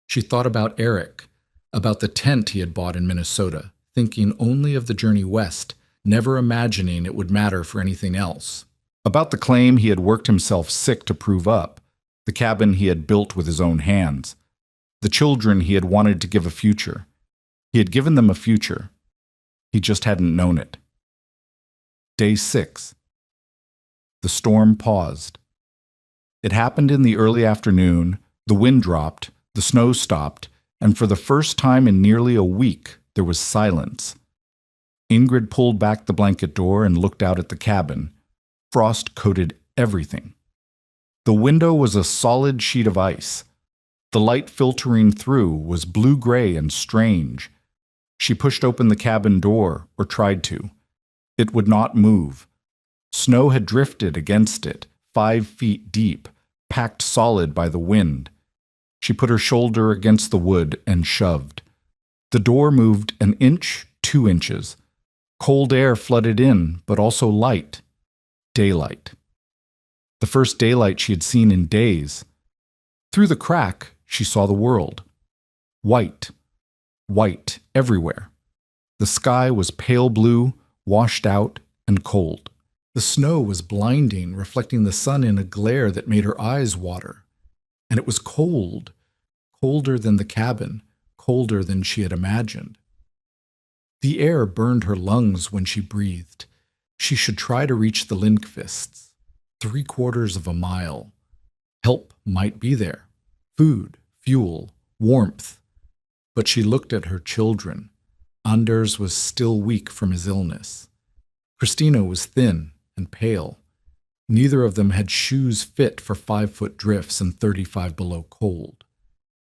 She thought about Eric, about the tent he had bought in Minnesota, thinking only of the journey west, never imagining it would matter for anything else. About the claim he had worked himself sick to prove up, the cabin he had built with his own hands, the children he had wanted to give a future. He had given them a future. He just hadn't known it. Day 6. The storm paused. It happened in the early afternoon, the wind dropped, the snow stopped, and for the first time in nearly a week, there was silence. Ingrid pulled back the blanket door and looked out at the cabin. Frost coated everything. The window was a solid sheet of ice. The light filtering through was blue-gray and strange. She pushed open the cabin door, or tried to. It would not move. Snow had drifted against it, 5 feet deep, packed solid by the wind. She put her shoulder against the wood and shoved. The door moved an inch, 2 inches. Cold air flooded in, but also light. Daylight. The first daylight she had seen in days. Through the crack, she saw the world. White. White everywhere. The sky was pale blue, washed out, and cold. The snow was blinding, reflecting the sun in a glare that made her eyes water. And it was cold. Colder than the cabin, colder than she had imagined. The air burned her lungs when she breathed. She should try to reach the Lindqvists. 3/4 of a mile. Help might be there. Food, fuel, warmth. But she looked at her children. Anders was still weak from his illness. Christina was thin and pale. Neither of them had shoes fit for 5-foot drifts and 35 below cold.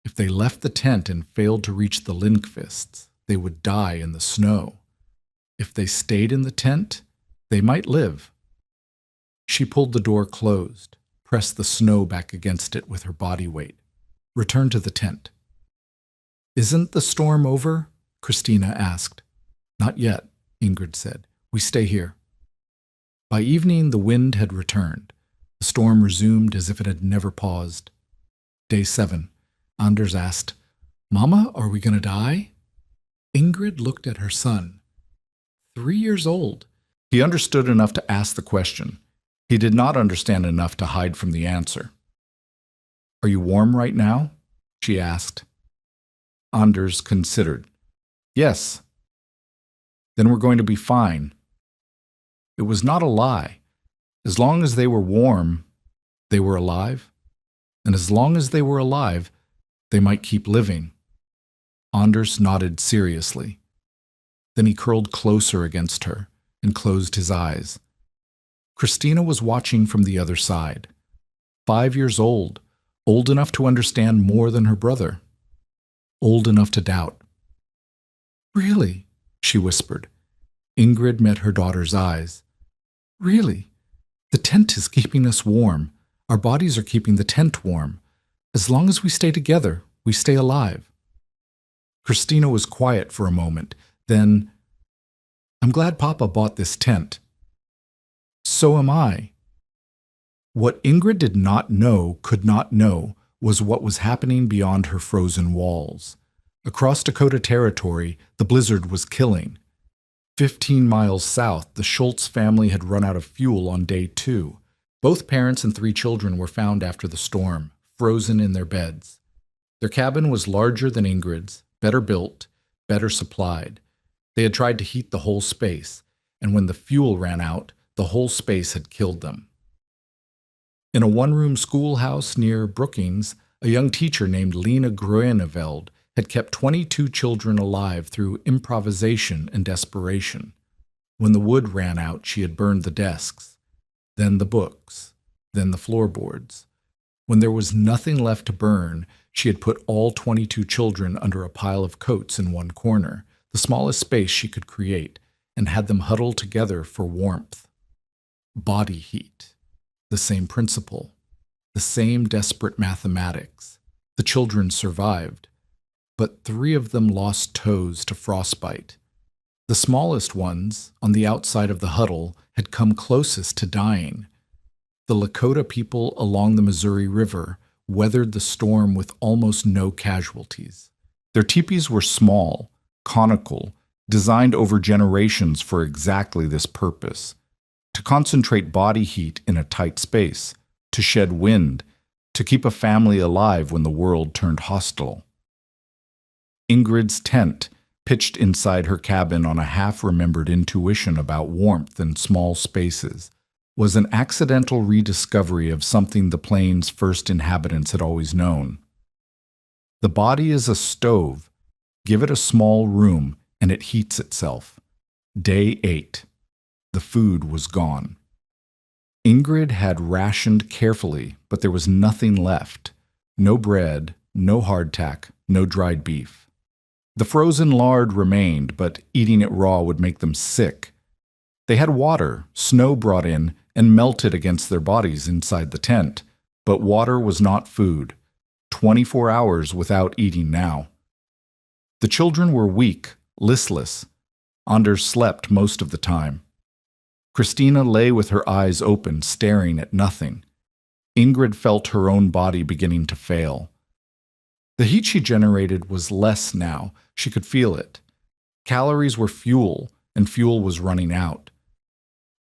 If they left the tent and failed to reach the Lindqvists, they would die in the snow. If they stayed in the tent, they might live. She pulled the door closed, pressed the snow back against it with her body weight, returned to the tent. "Isn't the storm over?" Christina asked. "Not yet," Ingrid said. "We stay here." By evening, the wind had returned. The storm resumed as if it had never paused. Day 7. Anders asked, "Mama, are we going to die?" Ingrid looked at her son. 3 years old. He understood enough to ask the question. He did not understand enough to hide from the answer. "Are you warm right now?" she asked. Anders considered. "Yes." "Then we're going to be fine." It was not a lie. As long as they were warm, they were alive. And as long as they were alive, they might keep living. Anders nodded seriously. Then he curled closer against her and closed his eyes. Christina was watching from the other side. 5 years old, old enough to understand more than her brother. Old enough to doubt. "Really?" she whispered. Ingrid met her daughter's eyes. "Really? The tent is keeping us warm. Our bodies are keeping the tent warm. As long as we stay together, we stay alive." Christina was quiet for a moment. Then, "I'm glad Papa bought this tent." "So am I." What Ingrid did not know, could not know, was what was happening beyond her frozen walls. Across Dakota Territory, the blizzard was killing. 15 miles south, the Schultz family had run out of fuel on day 2. Both parents and 3 children were found after the storm, frozen in their beds. Their cabin was larger than Ingrid's, better built, better supplied. They had tried to heat the whole space, and when the fuel ran out, the whole space had killed them. In a one-room schoolhouse near Brookings, a young teacher named Lena Groeneveld had kept 22 children alive through improvisation and desperation. When the wood ran out, she had burned the desks, then the books, then the floorboards. When there was nothing left to burn, she had put all 22 children under a pile of coats in one corner, the smallest space she could create, and had them huddle together for warmth. Body heat. The same principle. The same desperate mathematics. The children survived, but 3 of them lost toes to frostbite. The smallest ones, on the outside of the huddle, had come closest to dying. The Lakota people along the Missouri River weathered the storm with almost no casualties. Their teepees were small, conical, designed over generations for exactly this purpose: to concentrate body heat in a tight space, to shed wind, to keep a family alive when the world turned hostile. Ingrid's tent, pitched inside her cabin on a half-remembered intuition about warmth and small spaces, was an accidental rediscovery of something the plane's first inhabitants had always known. The body is a stove. Give it a small room, and it heats itself. Day 8. The food was gone. Ingrid had rationed carefully, but there was nothing left. No bread, no hardtack, no dried beef. The frozen lard remained, but eating it raw would make them sick. They had water, snow brought in, and melted against their bodies inside the tent, but water was not food. 24 hours without eating now. The children were weak, listless. Anders slept most of the time. Christina lay with her eyes open, staring at nothing. Ingrid felt her own body beginning to fail. The heat she generated was less now. She could feel it. Calories were fuel, and fuel was running out.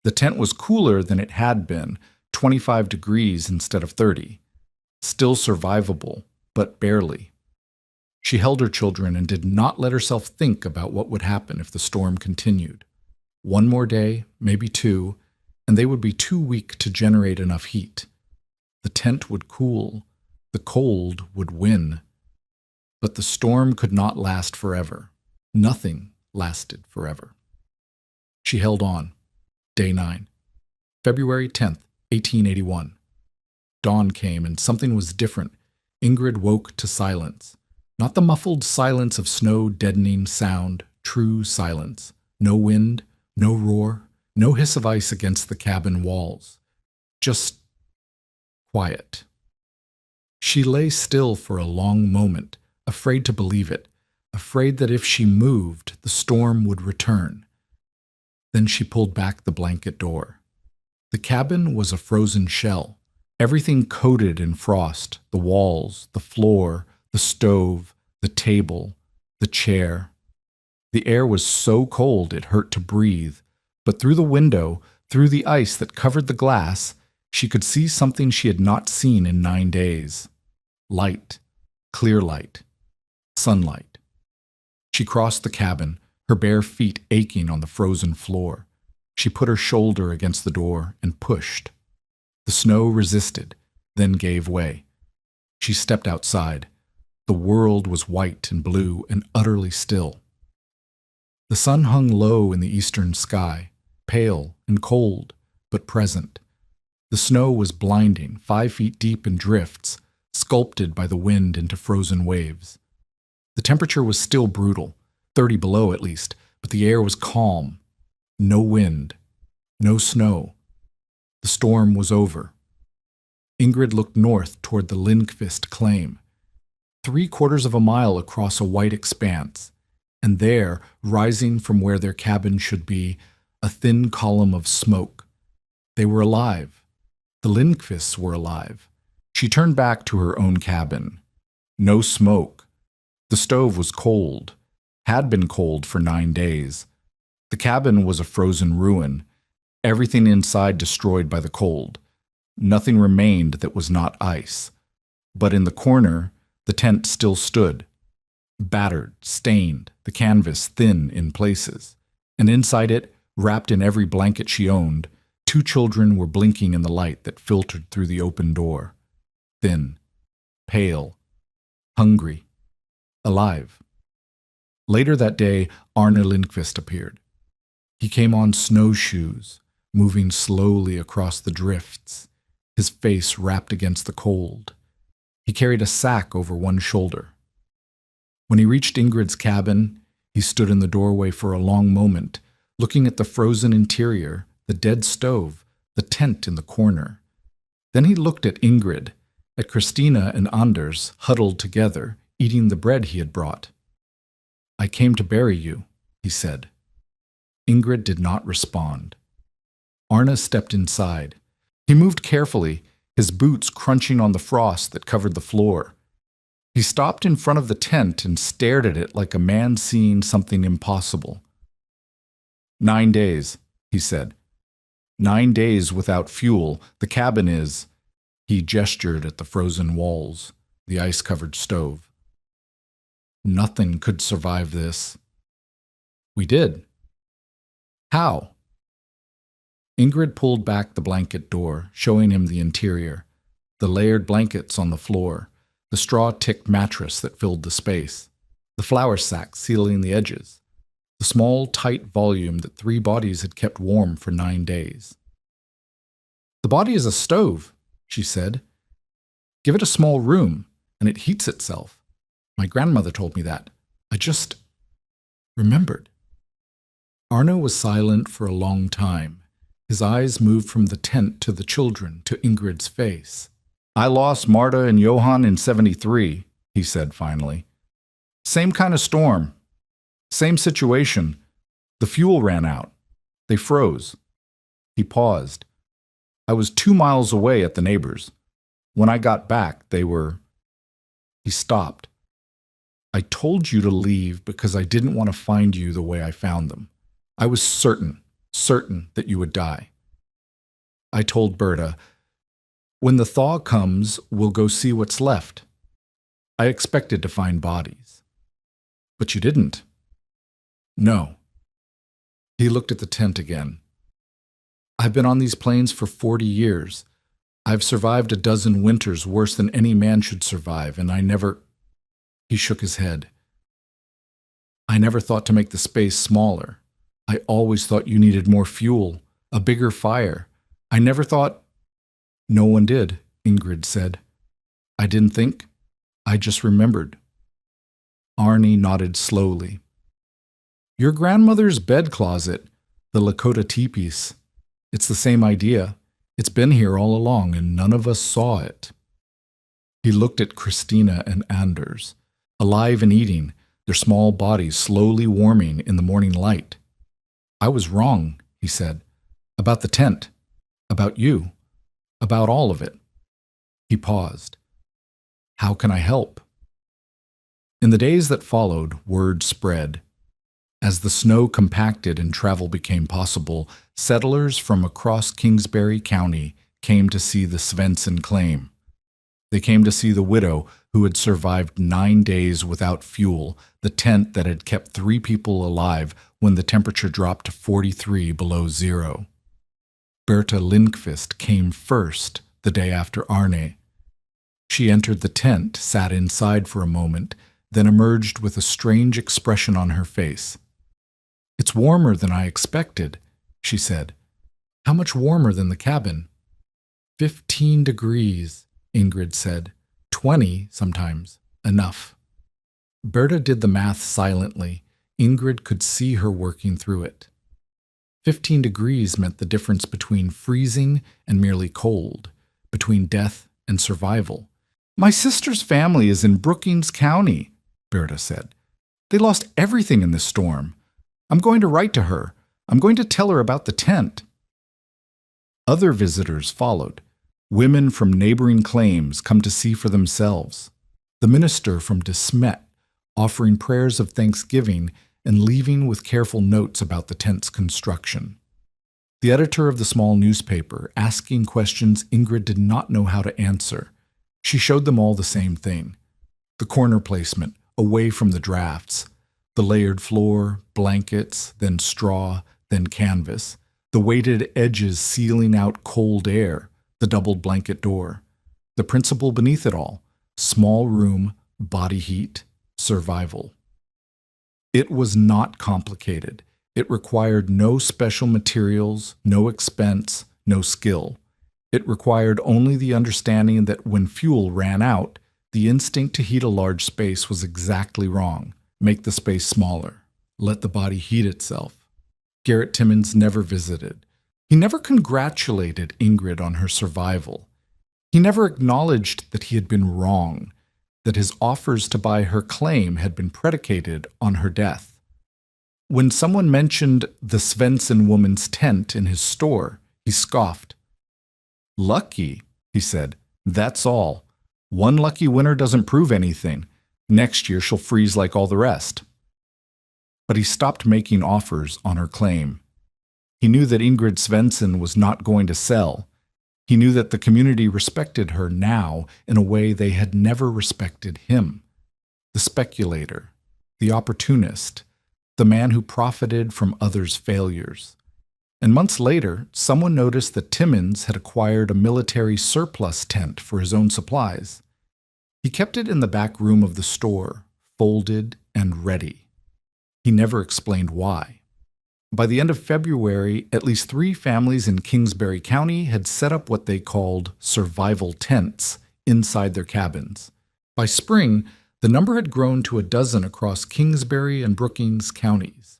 The tent was cooler than it had been, 25 degrees instead of 30. Still survivable, but barely. She held her children and did not let herself think about what would happen if the storm continued. One more day, maybe 2, and they would be too weak to generate enough heat. The tent would cool. The cold would win. But the storm could not last forever. Nothing lasted forever. She held on. Day 9. February 10th, 1881. Dawn came and something was different. Ingrid woke to silence. Not the muffled silence of snow-deadening sound, true silence. No wind, no roar, no hiss of ice against the cabin walls. Just quiet. She lay still for a long moment, afraid to believe it, afraid that if she moved, the storm would return. Then she pulled back the blanket door. The cabin was a frozen shell, everything coated in frost, the walls, the floor, the stove, the table, the chair. The air was so cold it hurt to breathe, but through the window, through the ice that covered the glass, she could see something she had not seen in 9 days. Light, clear light, sunlight. She crossed the cabin, her bare feet aching on the frozen floor. She put her shoulder against the door and pushed. The snow resisted, then gave way. She stepped outside. The world was white and blue and utterly still. The sun hung low in the eastern sky, pale and cold, but present. The snow was blinding, 5 feet deep in drifts, sculpted by the wind into frozen waves. The temperature was still brutal, 30 below at least, but the air was calm. No wind, no snow. The storm was over. Ingrid looked north toward the Lindqvist claim. 3/4 of a mile across a white expanse, and there, rising from where their cabin should be, a thin column of smoke. They were alive. The Lindqvists were alive. She turned back to her own cabin. No smoke. The stove was cold, had been cold for 9 days. The cabin was a frozen ruin, everything inside destroyed by the cold. Nothing remained that was not ice. But in the corner, the tent still stood, battered, stained, the canvas thin in places. And inside it, wrapped in every blanket she owned, 2 children were blinking in the light that filtered through the open door. Thin, pale, hungry, alive. Later that day, Arne Lindqvist appeared. He came on snowshoes, moving slowly across the drifts, his face wrapped against the cold. He carried a sack over one shoulder. When he reached Ingrid's cabin, he stood in the doorway for a long moment, looking at the frozen interior, the dead stove, the tent in the corner. Then he looked at Ingrid, at Christina and Anders huddled together, eating the bread he had brought. "I came to bury you," he said. Ingrid did not respond. Arne stepped inside. He moved carefully, his boots crunching on the frost that covered the floor. He stopped in front of the tent and stared at it like a man seeing something impossible. 9 days, he said. 9 days without fuel. The cabin is... He gestured at the frozen walls, the ice-covered stove. Nothing could survive this. We did. How? Ingrid pulled back the blanket door, showing him the interior, the layered blankets on the floor, the straw-ticked mattress that filled the space, the flour sack sealing the edges, the small, tight volume that 3 bodies had kept warm for 9 days. The body is a stove, she said. Give it a small room, and it heats itself. My grandmother told me that. I just remembered. Arno was silent for a long time. His eyes moved from the tent to the children, to Ingrid's face. I lost Marta and Johan in '73, he said finally. Same kind of storm. Same situation. The fuel ran out. They froze. He paused. I was 2 miles away at the neighbors. When I got back, they were... He stopped. I told you to leave because I didn't want to find you the way I found them. I was certain that you would die. I told Berta, when the thaw comes, we'll go see what's left. I expected to find bodies. But you didn't. No. He looked at the tent again. I've been on these plains for 40 years. I've survived a dozen winters worse than any man should survive, and I never... He shook his head. I never thought to make the space smaller. I always thought you needed more fuel, a bigger fire. I never thought... No one did, Ingrid said. I didn't think. I just remembered. Arnie nodded slowly. Your grandmother's bed closet, the Lakota teepees. It's the same idea. It's been here all along, and none of us saw it. He looked at Christina and Anders, alive and eating, their small bodies slowly warming in the morning light. I was wrong, he said, about the tent, about you, about all of it. He paused. How can I help? In the days that followed, word spread. As the snow compacted and travel became possible, settlers from across Kingsbury County came to see the Svensson claim. They came to see the widow who had survived 9 days without fuel, the tent that had kept 3 people alive when the temperature dropped to 43 below zero. Berta Lindqvist came first the day after Arne. She entered the tent, sat inside for a moment, then emerged with a strange expression on her face. It's warmer than I expected, she said. How much warmer than the cabin? 15 degrees, Ingrid said. 20 sometimes. Enough. Berta did the math silently. Ingrid could see her working through it. 15 degrees meant the difference between freezing and merely cold, between death and survival. My sister's family is in Brookings County, Berta said. They lost everything in this storm. I'm going to write to her. I'm going to tell her about the tent. Other visitors followed. Women from neighboring claims come to see for themselves. The minister from De Smet offering prayers of thanksgiving and leaving with careful notes about the tent's construction. The editor of the small newspaper asking questions Ingrid did not know how to answer. She showed them all the same thing. The corner placement, away from the drafts. The layered floor, blankets, then straw, then canvas. The weighted edges sealing out cold air. The doubled blanket door. The principle beneath it all. Small room, body heat, survival. It was not complicated. It required no special materials, no expense, no skill. It required only the understanding that when fuel ran out, the instinct to heat a large space was exactly wrong. Make the space smaller. Let the body heat itself. Garrett Timmons never visited. He never congratulated Ingrid on her survival. He never acknowledged that he had been wrong, that his offers to buy her claim had been predicated on her death. When someone mentioned the Svensson woman's tent in his store, he scoffed. Lucky, he said. That's all. One lucky winter doesn't prove anything. Next year she'll freeze like all the rest. But he stopped making offers on her claim. He knew that Ingrid Svensson was not going to sell. He knew that the community respected her now in a way they had never respected him. The speculator, the opportunist, the man who profited from others' failures. And months later, someone noticed that Timmons had acquired a military surplus tent for his own supplies. He kept it in the back room of the store, folded and ready. He never explained why. By the end of February, at least 3 families in Kingsbury County had set up what they called survival tents inside their cabins. By spring, the number had grown to 12 across Kingsbury and Brookings counties.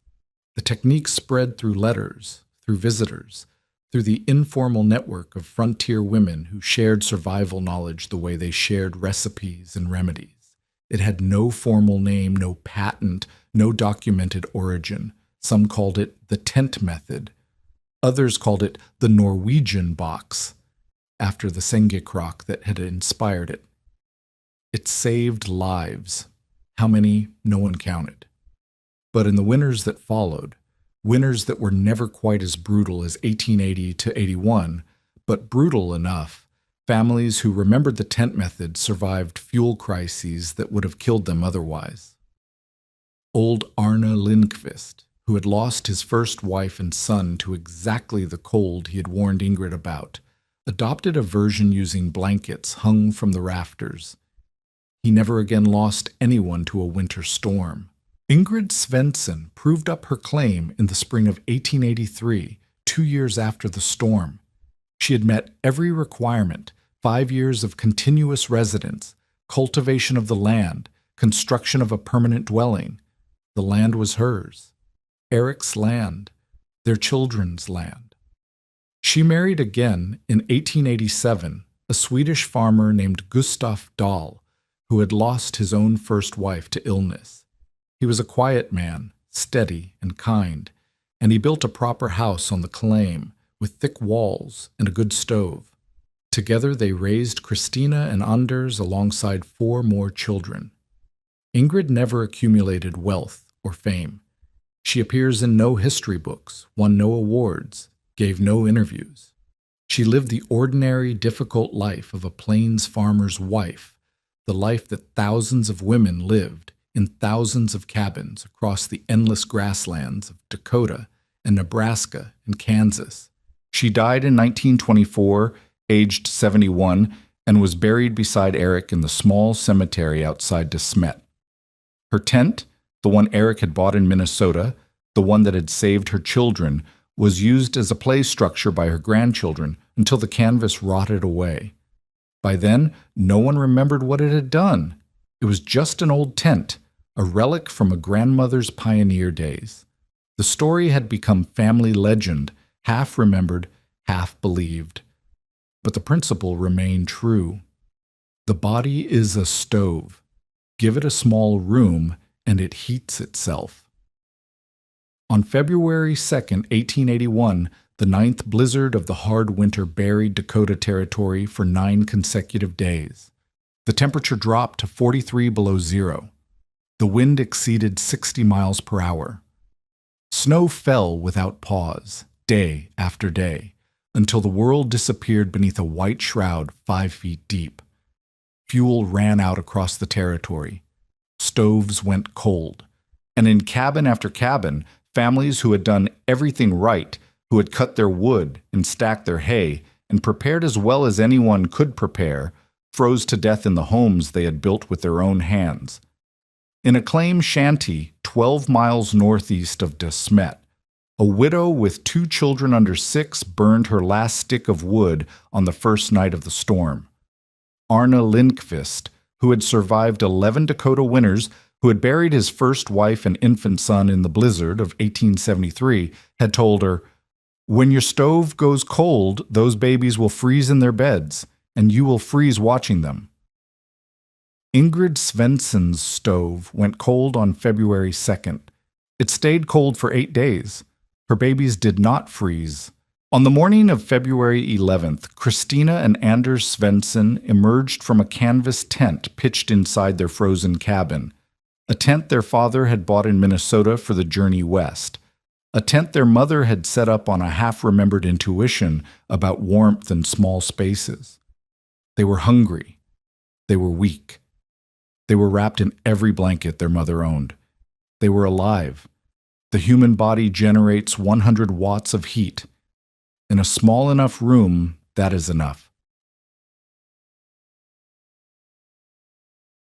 The technique spread through letters, through visitors, through the informal network of frontier women who shared survival knowledge the way they shared recipes and remedies. It had no formal name, no patent, no documented origin. Some called it the tent method. Others called it the Norwegian box, after the Sengekrok that had inspired it. It saved lives. How many, no one counted. But in the winters that followed, winters that were never quite as brutal as 1880 to 81, but brutal enough, families who remembered the tent method survived fuel crises that would have killed them otherwise. Old Arne Lindqvist, who had lost his first wife and son to exactly the cold he had warned Ingrid about, adopted a version using blankets hung from the rafters. He never again lost anyone to a winter storm. Ingrid Svensson proved up her claim in the spring of 1883, 2 years after the storm. She had met every requirement: 5 years of continuous residence, cultivation of the land, construction of a permanent dwelling. The land was hers. Eric's land, their children's land. She married again in 1887, a Swedish farmer named Gustaf Dahl, who had lost his own first wife to illness. He was a quiet man, steady and kind, and he built a proper house on the claim with thick walls and a good stove. Together they raised Christina and Anders alongside 4 more children. Ingrid never accumulated wealth or fame. She appears in no history books, won no awards, gave no interviews. She lived the ordinary, difficult life of a plains farmer's wife, the life that thousands of women lived in thousands of cabins across the endless grasslands of Dakota and Nebraska and Kansas. She died in 1924, aged 71, and was buried beside Eric in the small cemetery outside De Smet. Her tent, the one Eric had bought in Minnesota, the one that had saved her children, was used as a play structure by her grandchildren until the canvas rotted away. By then, no one remembered what it had done. It was just an old tent, a relic from a grandmother's pioneer days. The story had become family legend, half remembered, half believed. But the principle remained true. The body is a stove. Give it a small room, and it heats itself. On February 2, 1881, the 9th blizzard of the hard winter buried Dakota Territory for 9 consecutive days. The temperature dropped to 43 below zero. The wind exceeded 60 miles per hour. Snow fell without pause, day after day, until the world disappeared beneath a white shroud 5 feet deep. Fuel ran out across the territory. Stoves went cold. And in cabin after cabin, families who had done everything right, who had cut their wood and stacked their hay and prepared as well as anyone could prepare, froze to death in the homes they had built with their own hands. In a claim shanty 12 miles northeast of De Smet, a widow with 2 children under 6 burned her last stick of wood on the first night of the storm. Arne Lindqvist, who had survived 11 Dakota winters, who had buried his first wife and infant son in the blizzard of 1873, had told her, "When your stove goes cold, those babies will freeze in their beds, and you will freeze watching them." Ingrid Svensson's stove went cold on February 2nd. It stayed cold for 8 days. Her babies did not freeze. On the morning of February 11th, Christina and Anders Svensson emerged from a canvas tent pitched inside their frozen cabin, a tent their father had bought in Minnesota for the journey west. a tent their mother had set up on a half-remembered intuition about warmth and small spaces. They were hungry. They were weak. They were wrapped in every blanket their mother owned. They were alive. The human body generates 100 watts of heat. In a small enough room, that is enough.